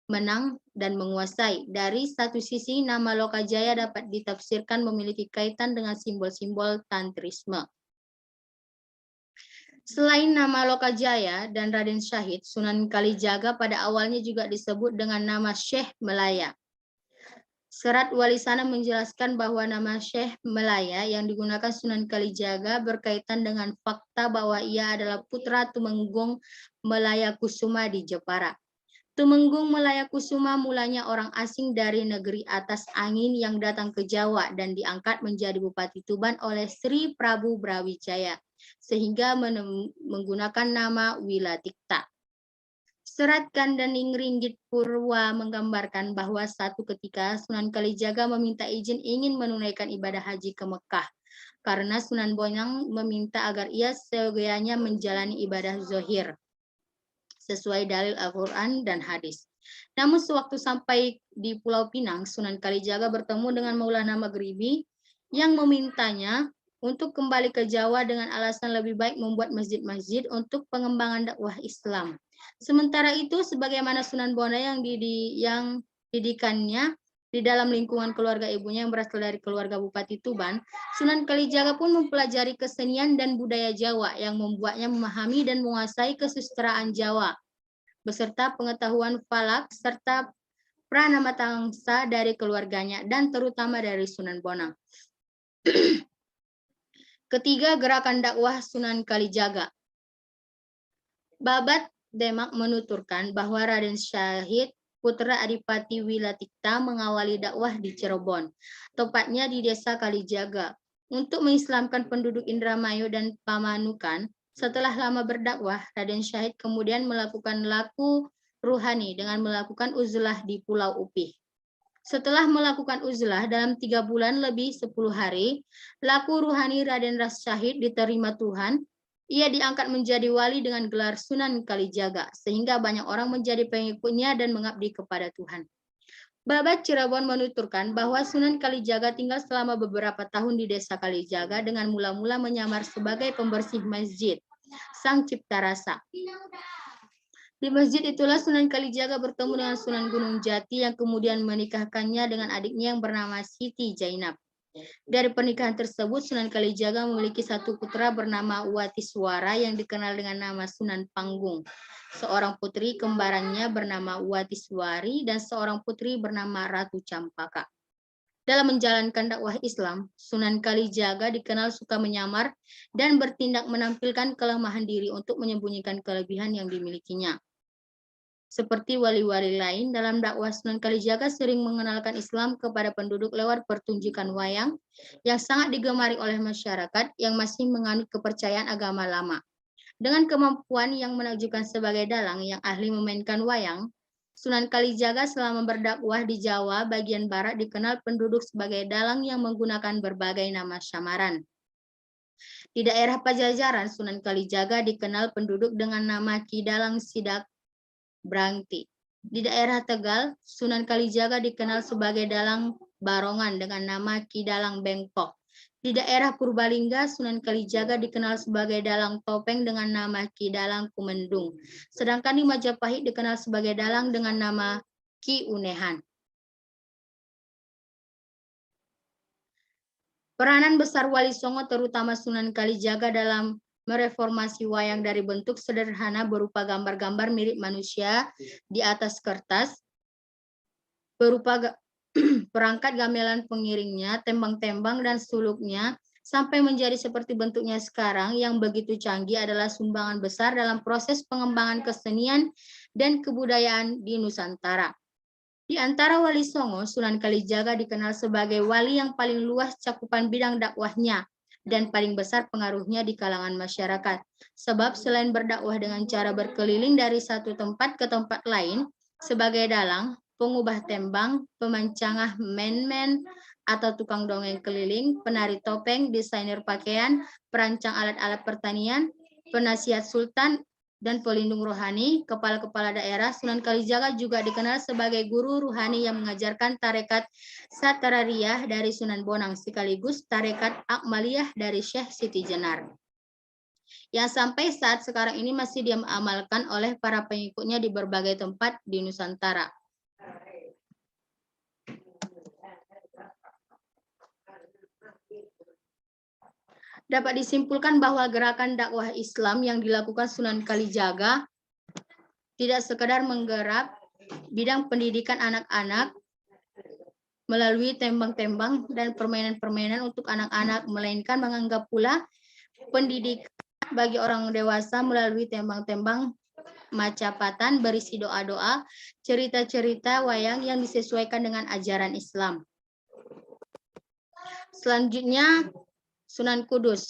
menang dan menguasai. Dari satu sisi, nama Lokajaya dapat ditafsirkan memiliki kaitan dengan simbol-simbol tantrisme. Selain nama Lokajaya dan Raden Syahid, Sunan Kalijaga pada awalnya juga disebut dengan nama Syekh Melaya. Serat Walisana menjelaskan bahwa nama Syekh Melaya yang digunakan Sunan Kalijaga berkaitan dengan fakta bahwa ia adalah putra Tumenggung Melaya Kusuma di Jepara. Tumenggung Melaya Kusuma mulanya orang asing dari negeri atas angin yang datang ke Jawa dan diangkat menjadi Bupati Tuban oleh Sri Prabu Brawijaya, sehingga menggunakan nama Wilatikta. Serat Kandaning Ringgit Purwa menggambarkan bahwa satu ketika Sunan Kalijaga meminta izin ingin menunaikan ibadah haji ke Mekah, karena Sunan Bonang meminta agar ia seyogyanya menjalani ibadah zohir, sesuai dalil Al-Quran dan hadis. Namun sewaktu sampai di Pulau Pinang, Sunan Kalijaga bertemu dengan Maulana Maghribi yang memintanya untuk kembali ke Jawa dengan alasan lebih baik membuat masjid-masjid untuk pengembangan dakwah Islam. Sementara itu, sebagaimana Sunan Bonang yang didikannya di dalam lingkungan keluarga ibunya yang berasal dari keluarga Bupati Tuban, Sunan Kalijaga pun mempelajari kesenian dan budaya Jawa yang membuatnya memahami dan menguasai kesusastraan Jawa, beserta pengetahuan falak serta pranamatangsa dari keluarganya dan terutama dari Sunan Bonang. Ketiga, gerakan dakwah Sunan Kalijaga. Babat Demak menuturkan bahwa Raden Syahid, putra Adipati Wilatikta, mengawali dakwah di Cirebon, tepatnya di desa Kalijaga, untuk mengislamkan penduduk Indramayu dan Pamanukan. Setelah lama berdakwah, Raden Syahid kemudian melakukan laku ruhani dengan melakukan uzlah di Pulau Upih. Setelah melakukan uzlah dalam 3 bulan lebih 10 hari, laku ruhani Raden Syahid diterima Tuhan. Ia diangkat menjadi wali dengan gelar Sunan Kalijaga, sehingga banyak orang menjadi pengikutnya dan mengabdi kepada Tuhan. Babat Cirebon menuturkan bahwa Sunan Kalijaga tinggal selama beberapa tahun di desa Kalijaga dengan mula-mula menyamar sebagai pembersih masjid Sang Cipta Rasa. Di masjid itulah Sunan Kalijaga bertemu dengan Sunan Gunung Jati yang kemudian menikahkannya dengan adiknya yang bernama Siti Jainab. Dari pernikahan tersebut, Sunan Kalijaga memiliki satu putra bernama Watiswara yang dikenal dengan nama Sunan Panggung, seorang putri kembarannya bernama Watiswari, dan seorang putri bernama Ratu Campaka. Dalam menjalankan dakwah Islam, Sunan Kalijaga dikenal suka menyamar dan bertindak menampilkan kelemahan diri untuk menyembunyikan kelebihan yang dimilikinya. Seperti wali-wali lain, dalam dakwah Sunan Kalijaga sering mengenalkan Islam kepada penduduk lewat pertunjukan wayang yang sangat digemari oleh masyarakat yang masih menganut kepercayaan agama lama. Dengan kemampuan yang menakjubkan sebagai dalang yang ahli memainkan wayang, Sunan Kalijaga selama berdakwah di Jawa bagian barat dikenal penduduk sebagai dalang yang menggunakan berbagai nama samaran. Di daerah Pajajaran, Sunan Kalijaga dikenal penduduk dengan nama Ki Dalang Sidak Brangti. Di daerah Tegal, Sunan Kalijaga dikenal sebagai dalang Barongan dengan nama Ki Dalang Bengkok. Di daerah Purbalingga, Sunan Kalijaga dikenal sebagai dalang topeng dengan nama Ki Dalang Kumendung. Sedangkan di Majapahit dikenal sebagai dalang dengan nama Ki Unehan. Peranan besar Wali Songo terutama Sunan Kalijaga dalam mereformasi wayang dari bentuk sederhana berupa gambar-gambar mirip manusia di atas kertas, berupa perangkat gamelan pengiringnya, tembang-tembang dan suluknya, sampai menjadi seperti bentuknya sekarang yang begitu canggih adalah sumbangan besar dalam proses pengembangan kesenian dan kebudayaan di Nusantara. Di antara Wali Songo, Sunan Kalijaga dikenal sebagai wali yang paling luas cakupan bidang dakwahnya dan paling besar pengaruhnya di kalangan masyarakat. Sebab selain berdakwah dengan cara berkeliling dari satu tempat ke tempat lain, sebagai dalang, pengubah tembang, pemancangah men-men atau tukang dongeng keliling, penari topeng, desainer pakaian, perancang alat-alat pertanian, penasihat sultan, dan pelindung rohani, kepala-kepala daerah, Sunan Kalijaga juga dikenal sebagai guru rohani yang mengajarkan tarekat Satarariyah dari Sunan Bonang, sekaligus tarekat Akmaliyah dari Syekh Siti Jenar, yang sampai saat sekarang ini masih diamalkan oleh para pengikutnya di berbagai tempat di Nusantara. Dapat disimpulkan bahwa gerakan dakwah Islam yang dilakukan Sunan Kalijaga tidak sekedar menggarap bidang pendidikan anak-anak melalui tembang-tembang dan permainan-permainan untuk anak-anak, melainkan menganggap pula pendidikan bagi orang dewasa melalui tembang-tembang Majapatan berisi doa-doa, cerita-cerita wayang yang disesuaikan dengan ajaran Islam. Selanjutnya, Sunan Kudus.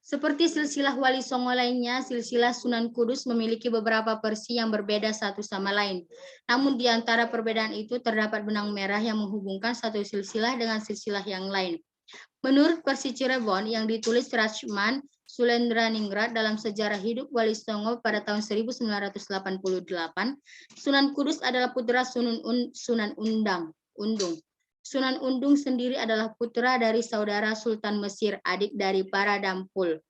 Seperti silsilah Wali Songo lainnya, silsilah Sunan Kudus memiliki beberapa versi yang berbeda satu sama lain. Namun di antara perbedaan itu terdapat benang merah yang menghubungkan satu silsilah dengan silsilah yang lain. Menurut versi Cirebon yang ditulis Rachman Sulendraningrat dalam sejarah hidup Wali Songo pada tahun 1988, Sunan Kudus adalah putra Sunan Undung. Sunan Undung sendiri adalah putra dari saudara Sultan Mesir, adik dari para Dampul.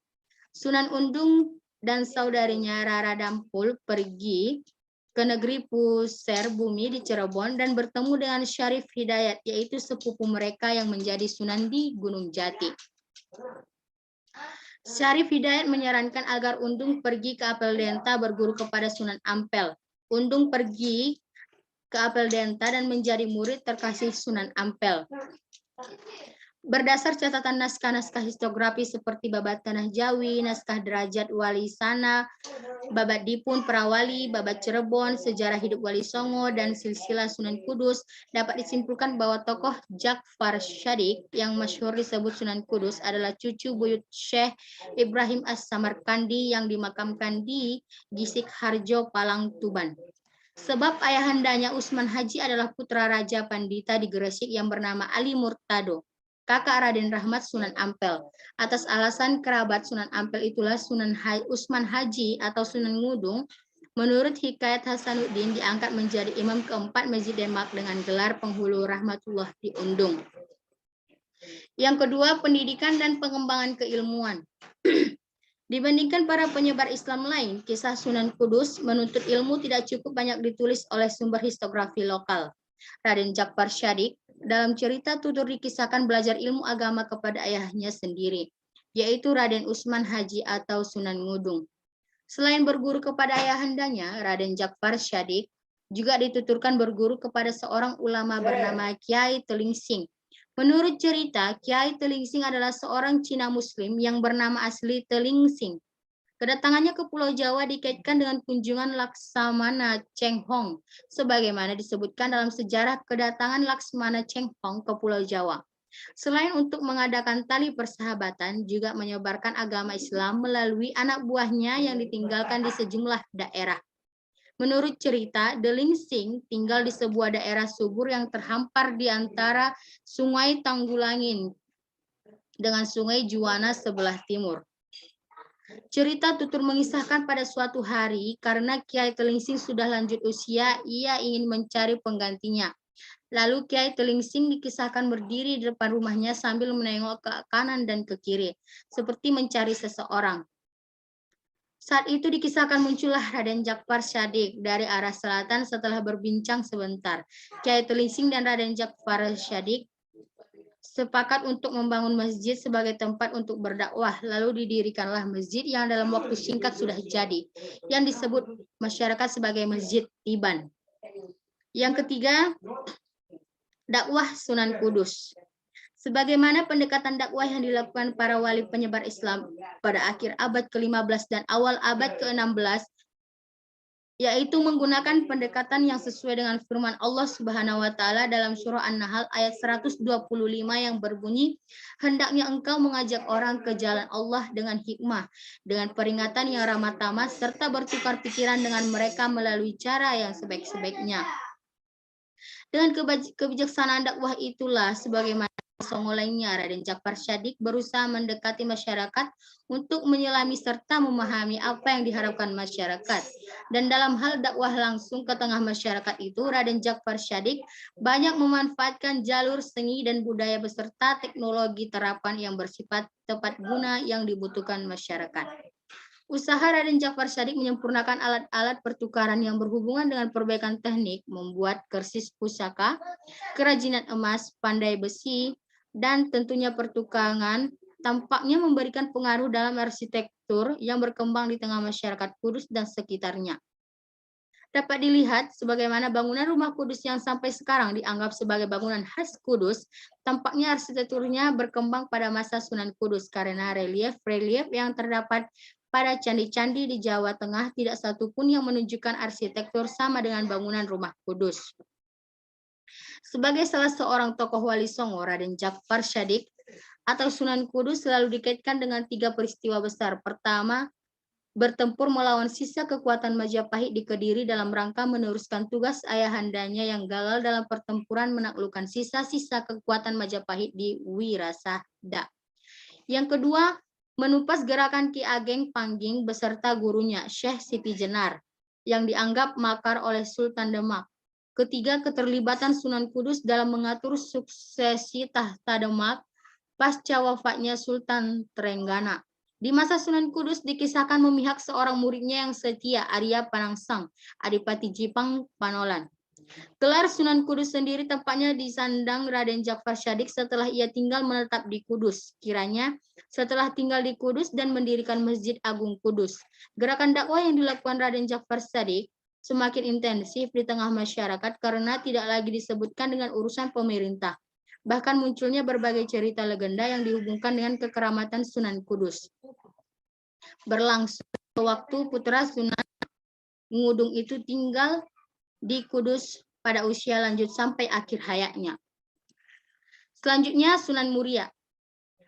Sunan Undung dan saudarinya Rara Dampul pergi ke negeri Pusir Bumi di Cirebon dan bertemu dengan Syarif Hidayat, yaitu sepupu mereka yang menjadi Sunan di Gunung Jati. Syarif Hidayat menyarankan agar Undung pergi ke Apel Denta berguru kepada Sunan Ampel. Undung pergi ke Apel Denta dan menjadi murid terkasih Sunan Ampel. Berdasar catatan naskah-naskah historiografi seperti Babat Tanah Jawi, Naskah Derajat Wali Sana, Babat Dipun Perawali, Babat Cirebon, Sejarah Hidup Wali Songo, dan Silsilah Sunan Kudus, dapat disimpulkan bahwa tokoh Ja'far Shadiq yang masyhur disebut Sunan Kudus adalah cucu buyut Syekh Ibrahim As-Samarkandi yang dimakamkan di Gisik Harjo, Palang, Tuban. Sebab ayahandanya Usman Haji adalah putra Raja Pandita di Gresik yang bernama Ali Murtado, kakak Raden Rahmat Sunan Ampel. Atas alasan kerabat Sunan Ampel itulah Usman Haji atau Sunan Ngudung, menurut Hikayat Hasanuddin, diangkat menjadi imam keempat Masjid Demak dengan gelar penghulu rahmatullah di Undung. Yang kedua, pendidikan dan pengembangan keilmuan. Dibandingkan para penyebar Islam lain, kisah Sunan Kudus menuntut ilmu tidak cukup banyak ditulis oleh sumber historiografi lokal. Raden Ja'far Shadiq dalam cerita tutur dikisahkan belajar ilmu agama kepada ayahnya sendiri, yaitu Raden Usman Haji atau Sunan Ngudung. Selain berguru kepada ayahandanya, Raden Ja'far Shadiq juga dituturkan berguru kepada seorang ulama bernama Kiai Telingsing. Menurut cerita, Kiai Telingsing adalah seorang Cina Muslim yang bernama asli Telingsing. Kedatangannya ke Pulau Jawa dikaitkan dengan kunjungan Laksamana Cheng Hong, sebagaimana disebutkan dalam sejarah kedatangan Laksamana Cheng Hong ke Pulau Jawa. Selain untuk mengadakan tali persahabatan, juga menyebarkan agama Islam melalui anak buahnya yang ditinggalkan di sejumlah daerah. Menurut cerita, Delingsing tinggal di sebuah daerah subur yang terhampar di antara Sungai Tanggulangin dengan Sungai Juwana sebelah timur. Cerita tutur mengisahkan pada suatu hari, karena Kiai Telingsing sudah lanjut usia, ia ingin mencari penggantinya. Lalu Kiai Telingsing dikisahkan berdiri di depan rumahnya sambil menengok ke kanan dan ke kiri, seperti mencari seseorang. Saat itu dikisahkan muncullah Raden Jakfar Syadik dari arah selatan setelah berbincang sebentar. Kiai Telingsing dan Raden Jakfar Syadik sepakat untuk membangun masjid sebagai tempat untuk berdakwah. Lalu didirikanlah masjid yang dalam waktu singkat sudah jadi, yang disebut masyarakat sebagai Masjid Tiban. Yang ketiga, dakwah Sunan Kudus. Sebagaimana pendekatan dakwah yang dilakukan para wali penyebar Islam pada akhir abad ke-15 dan awal abad ke-16, yaitu menggunakan pendekatan yang sesuai dengan firman Allah Subhanahu wa taala dalam surah An-Nahl ayat 125 yang berbunyi, hendaknya engkau mengajak orang ke jalan Allah dengan hikmah, dengan peringatan yang ramah tamah, serta bertukar pikiran dengan mereka melalui cara yang sebaik-sebaiknya. Dengan kebijaksanaan dakwah itulah, sebagaimana Songo lainnya, Raden Jakfar Syadik berusaha mendekati masyarakat untuk menyelami serta memahami apa yang diharapkan masyarakat. Dan dalam hal dakwah langsung ke tengah masyarakat itu, Raden Jakfar Syadik banyak memanfaatkan jalur seni dan budaya beserta teknologi terapan yang bersifat tepat guna yang dibutuhkan masyarakat. Usaha Raden Jakfar Syadik menyempurnakan alat-alat pertukaran yang berhubungan dengan perbaikan teknik, membuat kersis pusaka, kerajinan emas, pandai besi, dan tentunya pertukangan, tampaknya memberikan pengaruh dalam arsitektur yang berkembang di tengah masyarakat Kudus dan sekitarnya. Dapat dilihat sebagaimana bangunan rumah Kudus yang sampai sekarang dianggap sebagai bangunan khas Kudus, tampaknya arsitekturnya berkembang pada masa Sunan Kudus karena relief-relief yang terdapat pada candi-candi di Jawa Tengah tidak satupun yang menunjukkan arsitektur sama dengan bangunan rumah Kudus. Sebagai salah seorang tokoh Wali Songo, Raden Jakfar Syadik atau Sunan Kudus selalu dikaitkan dengan 3 peristiwa besar. Pertama, bertempur melawan sisa kekuatan Majapahit di Kediri dalam rangka meneruskan tugas ayahandanya yang gagal dalam pertempuran menaklukkan sisa-sisa kekuatan Majapahit di Wirasahda. Yang kedua, menumpas gerakan Ki Ageng Pangging beserta gurunya Syekh Siti Jenar yang dianggap makar oleh Sultan Demak. Ketiga, keterlibatan Sunan Kudus dalam mengatur suksesi tahta Demak pasca wafatnya Sultan Trenggana. Di masa Sunan Kudus dikisahkan memihak seorang muridnya yang setia, Arya Panangsang, Adipati Jipang Panolan. Gelar Sunan Kudus sendiri tampaknya disandang Raden Jakfar Syadik setelah ia tinggal menetap di Kudus. Kiranya setelah tinggal di Kudus dan mendirikan Masjid Agung Kudus, gerakan dakwah yang dilakukan Raden Jakfar Syadik semakin intensif di tengah masyarakat karena tidak lagi disebutkan dengan urusan pemerintah. Bahkan munculnya berbagai cerita legenda yang dihubungkan dengan kekeramatan Sunan Kudus. Berlangsung waktu putra Sunan Ngudung itu tinggal di Kudus pada usia lanjut sampai akhir hayatnya. Selanjutnya Sunan Muria.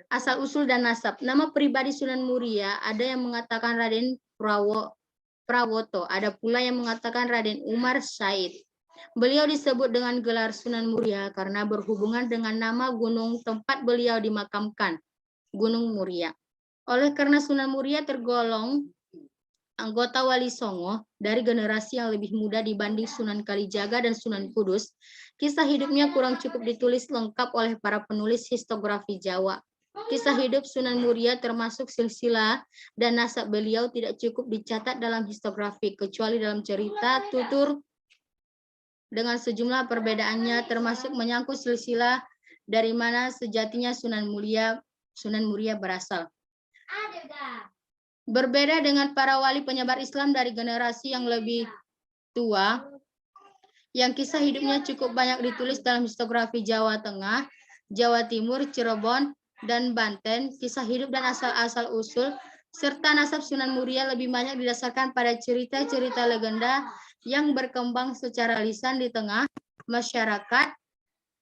Asal-usul dan nasab. Nama pribadi Sunan Muria ada yang mengatakan Raden Prawoto, ada pula yang mengatakan Raden Umar Said. Beliau disebut dengan gelar Sunan Muria karena berhubungan dengan nama gunung tempat beliau dimakamkan, Gunung Muria. Oleh karena Sunan Muria tergolong anggota Wali Songo dari generasi yang lebih muda dibanding Sunan Kalijaga dan Sunan Kudus, kisah hidupnya kurang cukup ditulis lengkap oleh para penulis historiografi Jawa. Kisah hidup Sunan Muria termasuk silsilah dan nasab beliau tidak cukup dicatat dalam historiografi, kecuali dalam cerita tutur dengan sejumlah perbedaannya termasuk menyangkut silsilah dari mana sejatinya Sunan Muria berasal. Berbeda dengan para wali penyebar Islam dari generasi yang lebih tua, yang kisah hidupnya cukup banyak ditulis dalam historiografi Jawa Tengah, Jawa Timur, Cirebon, dan Banten, kisah hidup dan asal-asal usul, serta nasab Sunan Muria lebih banyak didasarkan pada cerita-cerita legenda yang berkembang secara lisan di tengah masyarakat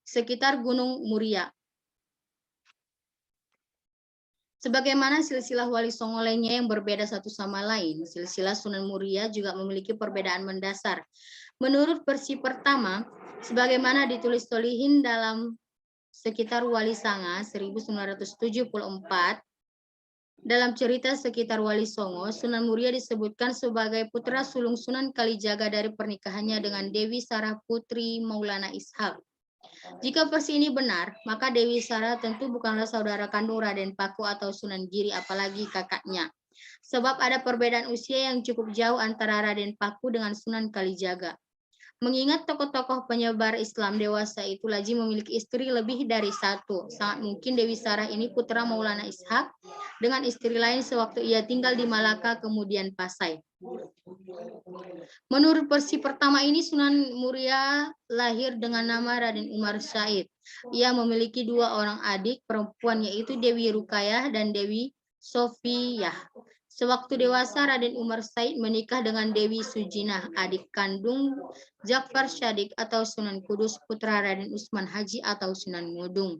sekitar Gunung Muria. Sebagaimana silsilah Wali Songo lainnya yang berbeda satu sama lain, silsilah Sunan Muria juga memiliki perbedaan mendasar. Menurut versi pertama, sebagaimana ditulis Solihin dalam sekitar Wali Sanga 1974, dalam cerita sekitar Wali Songo, Sunan Muria disebutkan sebagai putra sulung Sunan Kalijaga dari pernikahannya dengan Dewi Sarah Putri Maulana Ishak. Jika versi ini benar, maka Dewi Sara tentu bukanlah saudara kandung Raden Paku atau Sunan Giri, apalagi kakaknya. Sebab ada perbedaan usia yang cukup jauh antara Raden Paku dengan Sunan Kalijaga. Mengingat tokoh-tokoh penyebar Islam dewasa itu lazim memiliki istri lebih dari satu. Sangat mungkin Dewi Sarah ini putra Maulana Ishak dengan istri lain sewaktu ia tinggal di Malaka kemudian Pasai. Menurut versi pertama ini, Sunan Muria lahir dengan nama Raden Umar Said. Ia memiliki dua orang adik perempuan, yaitu Dewi Rukayah dan Dewi Sofiyah. Sewaktu dewasa, Raden Umar Said menikah dengan Dewi Sujinah, adik kandung Ja'far Shadiq atau Sunan Kudus, putra Raden Usman Haji atau Sunan Ngudung.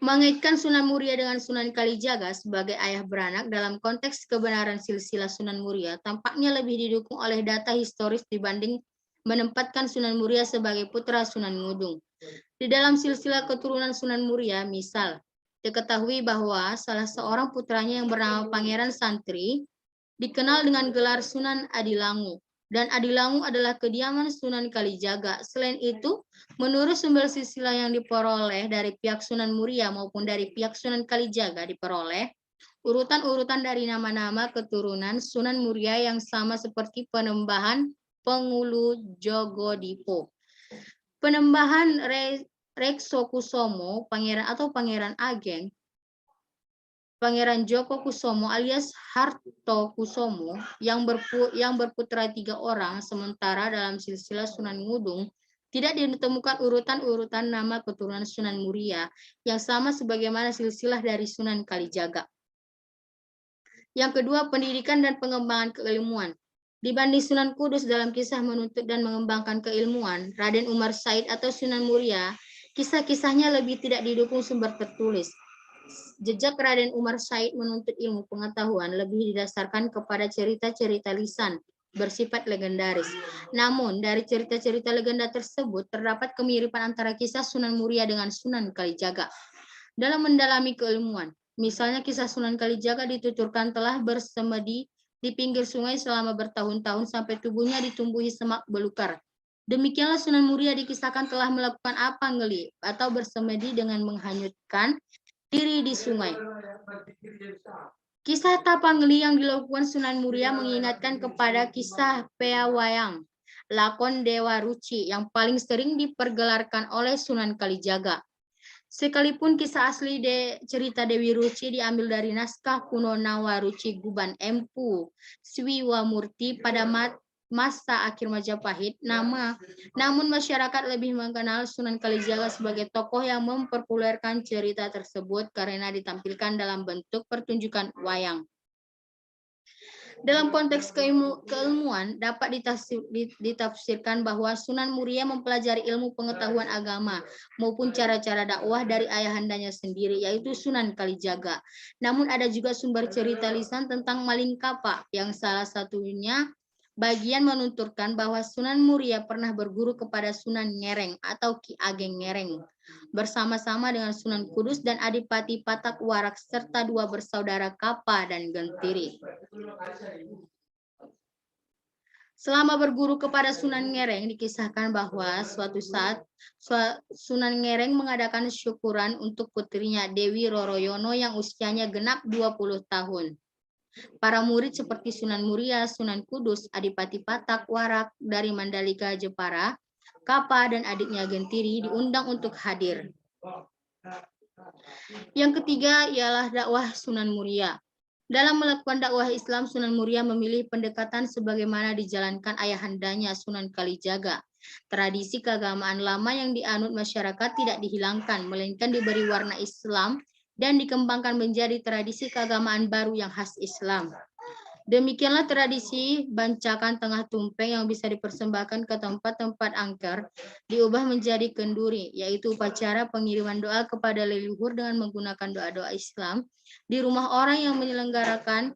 Mengaitkan Sunan Muria dengan Sunan Kalijaga sebagai ayah beranak dalam konteks kebenaran silsilah Sunan Muria tampaknya lebih didukung oleh data historis dibanding menempatkan Sunan Muria sebagai putra Sunan Ngudung. Di dalam silsilah keturunan Sunan Muria, misal, diketahui bahwa salah seorang putranya yang bernama Pangeran Santri dikenal dengan gelar Sunan Adilangu, dan Adilangu adalah kediaman Sunan Kalijaga. Selain itu, menurut sumber silsilah yang diperoleh dari pihak Sunan Muria maupun dari pihak Sunan Kalijaga diperoleh urutan-urutan dari nama-nama keturunan Sunan Muria yang sama seperti Penembahan Pengulu Jogodipo. Penembahan Reksokusomo, Pangeran atau Pangeran Ageng, Pangeran Joko Kusumo alias Harto Kusumo yang berputra 3 orang, sementara dalam silsilah Sunan Ngudung tidak ditemukan urutan-urutan nama keturunan Sunan Muria yang sama sebagaimana silsilah dari Sunan Kalijaga. Yang kedua, pendidikan dan pengembangan keilmuan. Dibanding Sunan Kudus dalam kisah menuntut dan mengembangkan keilmuan, Raden Umar Said atau Sunan Muria, kisah-kisahnya lebih tidak didukung sumber tertulis. Jejak Raden Umar Said menuntut ilmu pengetahuan lebih didasarkan kepada cerita-cerita lisan bersifat legendaris. Namun, dari cerita-cerita legenda tersebut terdapat kemiripan antara kisah Sunan Muria dengan Sunan Kalijaga. Dalam mendalami keilmuan, misalnya kisah Sunan Kalijaga dituturkan telah bersemedi di pinggir sungai selama bertahun-tahun sampai tubuhnya ditumbuhi semak belukar. Demikianlah Sunan Muria dikisahkan telah melakukan apa ngeli atau bersemedi dengan menghanyutkan diri di sungai. Kisah Tapangli yang dilakukan Sunan Muria mengingatkan kepada kisah Peawayang, lakon Dewa Ruci yang paling sering dipergelarkan oleh Sunan Kalijaga. Sekalipun kisah asli cerita Dewi Ruci diambil dari naskah kuno Nawa Ruci Guban Empu Swiwamurti pada masa akhir Majapahit, namun masyarakat lebih mengenal Sunan Kalijaga sebagai tokoh yang mempopulerkan cerita tersebut karena ditampilkan dalam bentuk pertunjukan wayang. Dalam konteks keilmuan, dapat ditafsirkan bahwa Sunan Muria mempelajari ilmu pengetahuan agama maupun cara-cara dakwah dari ayahandanya sendiri, yaitu Sunan Kalijaga. Namun ada juga sumber cerita lisan tentang Maling Kapak, yang salah satunya bagian menuturkan bahwa Sunan Muria pernah berguru kepada Sunan Ngereng atau Ki Ageng Ngereng bersama-sama dengan Sunan Kudus dan Adipati Patak Warak serta 2 bersaudara Kapa dan Gentiri. Selama berguru kepada Sunan Ngereng, dikisahkan bahwa suatu saat Sunan Ngereng mengadakan syukuran untuk putrinya Dewi Roroyono yang usianya genap 20 tahun. Para murid seperti Sunan Muria, Sunan Kudus, Adipati Patak Warak dari Mandalika Jepara, Kapa, dan adiknya Gentiri diundang untuk hadir. Yang ketiga ialah dakwah Sunan Muria. Dalam melakukan dakwah Islam, Sunan Muria memilih pendekatan sebagaimana dijalankan ayahandanya Sunan Kalijaga. Tradisi keagamaan lama yang dianut masyarakat tidak dihilangkan, melainkan diberi warna Islam dan dikembangkan menjadi tradisi keagamaan baru yang khas Islam. Demikianlah tradisi bancakan tengah tumpeng yang bisa dipersembahkan ke tempat-tempat angker diubah menjadi kenduri, yaitu upacara pengiriman doa kepada leluhur dengan menggunakan doa-doa Islam di rumah orang yang menyelenggarakan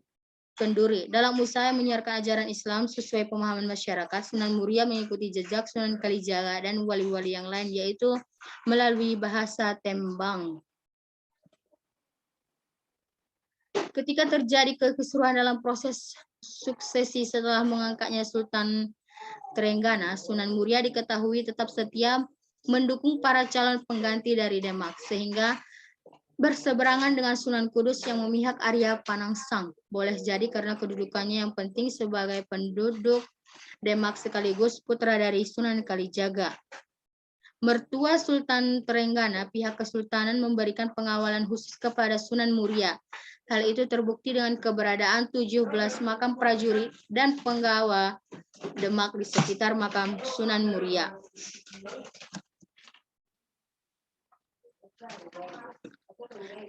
kenduri. Dalam usaha menyiarkan ajaran Islam sesuai pemahaman masyarakat, Sunan Muria mengikuti jejak Sunan Kalijaga dan wali-wali yang lain, yaitu melalui bahasa tembang. Ketika terjadi kekisruhan dalam proses suksesi setelah mengangkatnya Sultan Trenggana, Sunan Muria diketahui tetap setia mendukung para calon pengganti dari Demak, sehingga berseberangan dengan Sunan Kudus yang memihak Arya Panangsang. Boleh jadi karena kedudukannya yang penting sebagai penduduk Demak sekaligus putra dari Sunan Kalijaga. Mertua Sultan Trenggana, pihak kesultanan memberikan pengawalan khusus kepada Sunan Muria. Hal itu terbukti dengan keberadaan 17 makam prajurit dan penggawa Demak di sekitar makam Sunan Muria.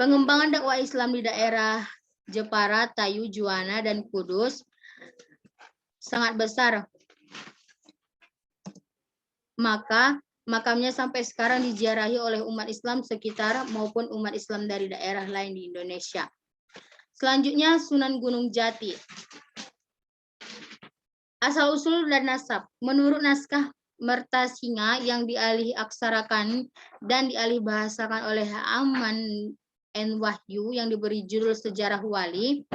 Pengembangan dakwah Islam di daerah Jepara, Tayu, Juwana, dan Kudus sangat besar. Maka makamnya sampai sekarang diziarahi oleh umat Islam sekitar maupun umat Islam dari daerah lain di Indonesia. Selanjutnya Sunan Gunung Jati. Asal-usul dan nasab. Menurut naskah Mertasinga yang dialih aksarakan dan dialih bahasakan oleh Aman N. Wahyu yang diberi judul Sejarah Wali,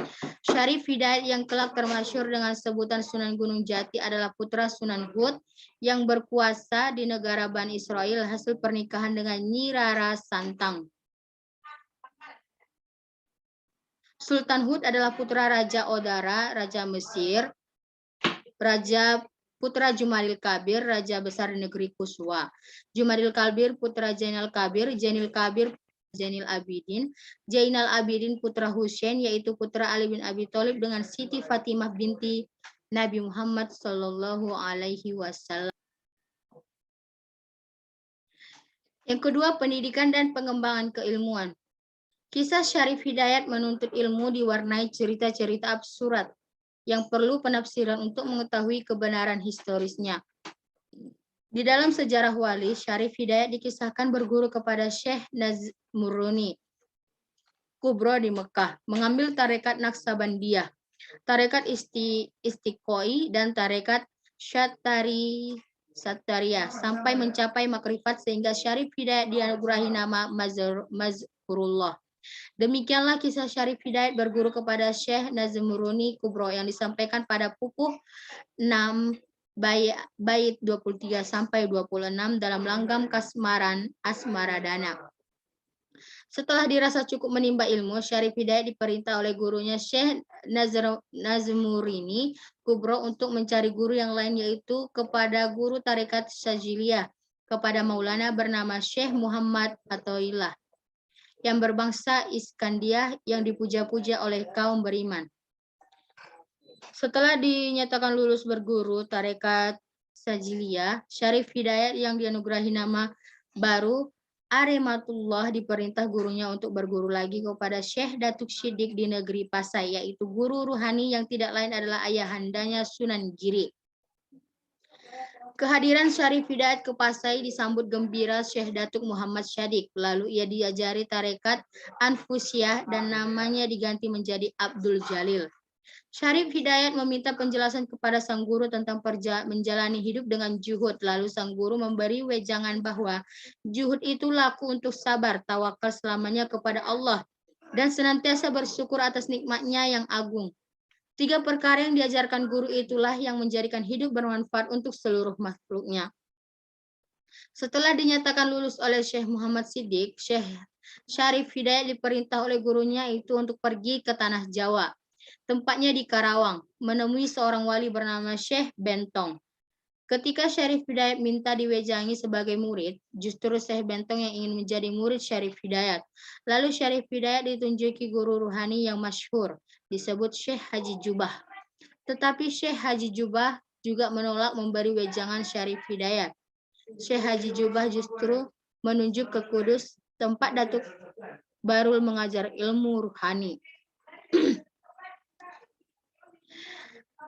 Syarif Hidayat yang kelak termasyhur dengan sebutan Sunan Gunung Jati adalah putra Sunan Hud yang berkuasa di negara Bani Israel hasil pernikahan dengan Nyi Rara Santang. Sultan Hud adalah putra Raja Odara, Raja Mesir, Raja putra Jumadil Kabir, Raja besar di negeri Kuswa. Jumadil Kabir putra Zainal Kabir, Zainal Kabir Zainal Abidin, Zainal Abidin putra Husain yaitu putra Ali bin Abi Thalib dengan Siti Fatimah binti Nabi Muhammad Shallallahu Alaihi Wasallam. Yang kedua, pendidikan dan pengembangan keilmuan. Kisah Syarif Hidayat menuntut ilmu diwarnai cerita-cerita absurd yang perlu penafsiran untuk mengetahui kebenaran historisnya. Di dalam sejarah wali, Syarif Hidayat dikisahkan berguru kepada Syekh Nazmuruni Kubro di Mekah, mengambil tarekat Naksabandiyah, tarekat Istiqoi, dan tarekat Satariyah sampai mencapai makrifat sehingga Syarif Hidayat dianugerahi nama Mazkurullah. Demikianlah kisah Syarif Hidayat berguru kepada Syekh Nazmuruni Kubro yang disampaikan pada pupuh 6 bait 23 sampai 26 dalam langgam Kasmaran Asmaradana. Setelah dirasa cukup menimba ilmu, Syarif Hidayat diperintah oleh gurunya Syekh Nazmurini Kubro untuk mencari guru yang lain, yaitu kepada guru tarekat Syaziliyah, kepada Maulana bernama Syekh Muhammad Athoillah yang berbangsa Iskandiyah yang dipuja-puja oleh kaum beriman. Setelah dinyatakan lulus berguru tarekat Syaziliyah, Syarif Hidayat yang dianugerahi nama baru Arematullah diperintah gurunya untuk berguru lagi kepada Syekh Datuk Siddiq di negeri Pasai, yaitu guru ruhani yang tidak lain adalah ayahandanya Sunan Giri. Kehadiran Syarif Hidayat ke Pasai disambut gembira Syekh Datuk Muhammad Syadiq. Lalu ia diajari tarekat Anfusiyah dan namanya diganti menjadi Abdul Jalil. Syarif Hidayat meminta penjelasan kepada sang guru tentang menjalani hidup dengan juhud. Lalu sang guru memberi wejangan bahwa juhud itu laku untuk sabar, tawakal selamanya kepada Allah, dan senantiasa bersyukur atas nikmatnya yang agung. 3 perkara yang diajarkan guru itulah yang menjadikan hidup bermanfaat untuk seluruh makhluknya. Setelah dinyatakan lulus oleh Syekh Muhammad Siddiq, Syekh Syarif Hidayat diperintah oleh gurunya itu untuk pergi ke tanah Jawa. Tempatnya di Karawang, menemui seorang wali bernama Syekh Bentong. Ketika Syarif Hidayat minta diwejangi sebagai murid, justru Syekh Bentong yang ingin menjadi murid Syarif Hidayat. Lalu Syarif Hidayat ditunjuki guru ruhani yang masyhur, disebut Syekh Haji Jubah. Tetapi Syekh Haji Jubah juga menolak memberi wejangan Syarif Hidayat. Syekh Haji Jubah justru menunjuk ke Kudus, tempat Datuk Barul mengajar ilmu ruhani.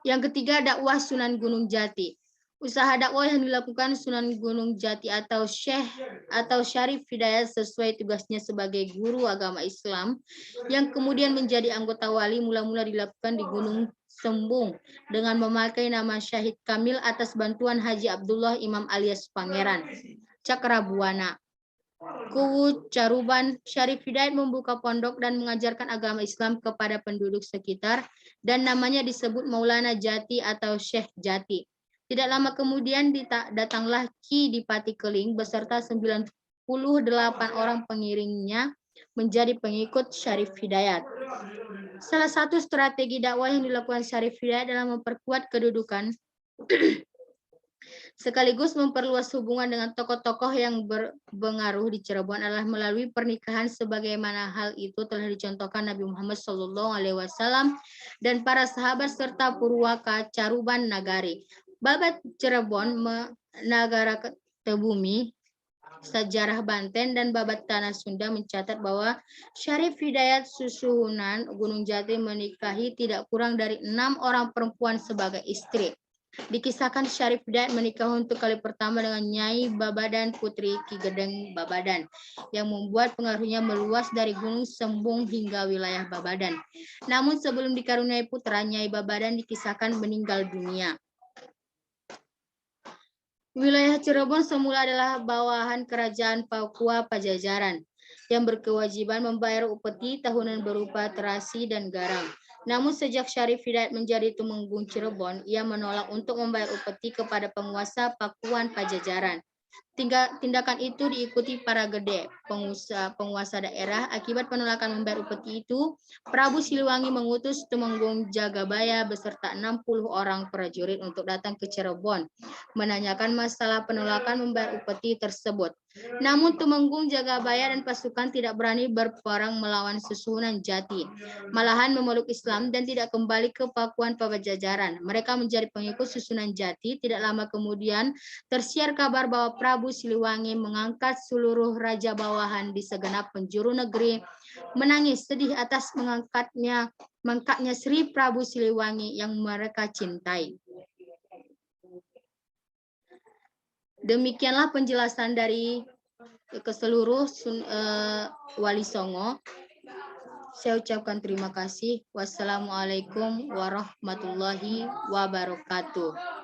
Yang ketiga, dakwah Sunan Gunung Jati. Usaha dakwah yang dilakukan Sunan Gunung Jati atau Syarif Hidayat sesuai tugasnya sebagai guru agama Islam yang kemudian menjadi anggota wali mula-mula dilakukan di Gunung Sembung dengan memakai nama Syahid Kamil atas bantuan Haji Abdullah Imam alias Pangeran Cakrabuana. Kuwu Caruban, Syarif Hidayat membuka pondok dan mengajarkan agama Islam kepada penduduk sekitar dan namanya disebut Maulana Jati atau Syekh Jati. Tidak lama kemudian datanglah Ki Dipati Keling beserta 98 orang pengiringnya menjadi pengikut Syarif Hidayat. Salah satu strategi dakwah yang dilakukan Syarif Hidayat dalam memperkuat kedudukan sekaligus memperluas hubungan dengan tokoh-tokoh yang berpengaruh di Cirebon adalah melalui pernikahan sebagaimana hal itu telah dicontohkan Nabi Muhammad SAW dan para sahabat serta Purwaka Caruban Nagari. Babat Cirebon, Nagara Tebumi, Sejarah Banten dan Babat Tanah Sunda mencatat bahwa Syarif Hidayat Susuhunan Gunung Jati menikahi tidak kurang dari 6 orang perempuan sebagai istri. Dikisahkan Syarif Hidayat menikah untuk kali pertama dengan Nyai Babadan Putri Ki Gedeng Babadan yang membuat pengaruhnya meluas dari Gunung Sembung hingga wilayah Babadan. Namun sebelum dikaruniai putra, Nyai Babadan dikisahkan meninggal dunia. Wilayah Cirebon semula adalah bawahan kerajaan Papua Pajajaran yang berkewajiban membayar upeti tahunan berupa terasi dan garam. Namun sejak Syarif Hidayat menjadi Tumenggung Cirebon, ia menolak untuk membayar upeti kepada penguasa Pakuan Pajajaran. Tindakan itu diikuti para gede penguasa daerah. Akibat penolakan membayar upeti itu, Prabu Siliwangi mengutus Tumenggung Jagabaya beserta 60 orang prajurit untuk datang ke Cirebon menanyakan masalah penolakan membayar upeti tersebut. Namun Tumenggung Jagabaya dan pasukan tidak berani berperang melawan Susuhunan Jati. Malahan memeluk Islam dan tidak kembali ke Pakuan Pajajaran. Mereka menjadi pengikut Susunan Jati. Tidak lama kemudian tersiar kabar bahwa Prabu Siliwangi mengangkat seluruh raja bawahan di segenap penjuru negeri, menangis sedih atas mengangkatnya Sri Prabu Siliwangi yang mereka cintai. Demikianlah penjelasan dari keseluruh Wali Songo. Saya ucapkan terima kasih. Wassalamualaikum warahmatullahi wabarakatuh.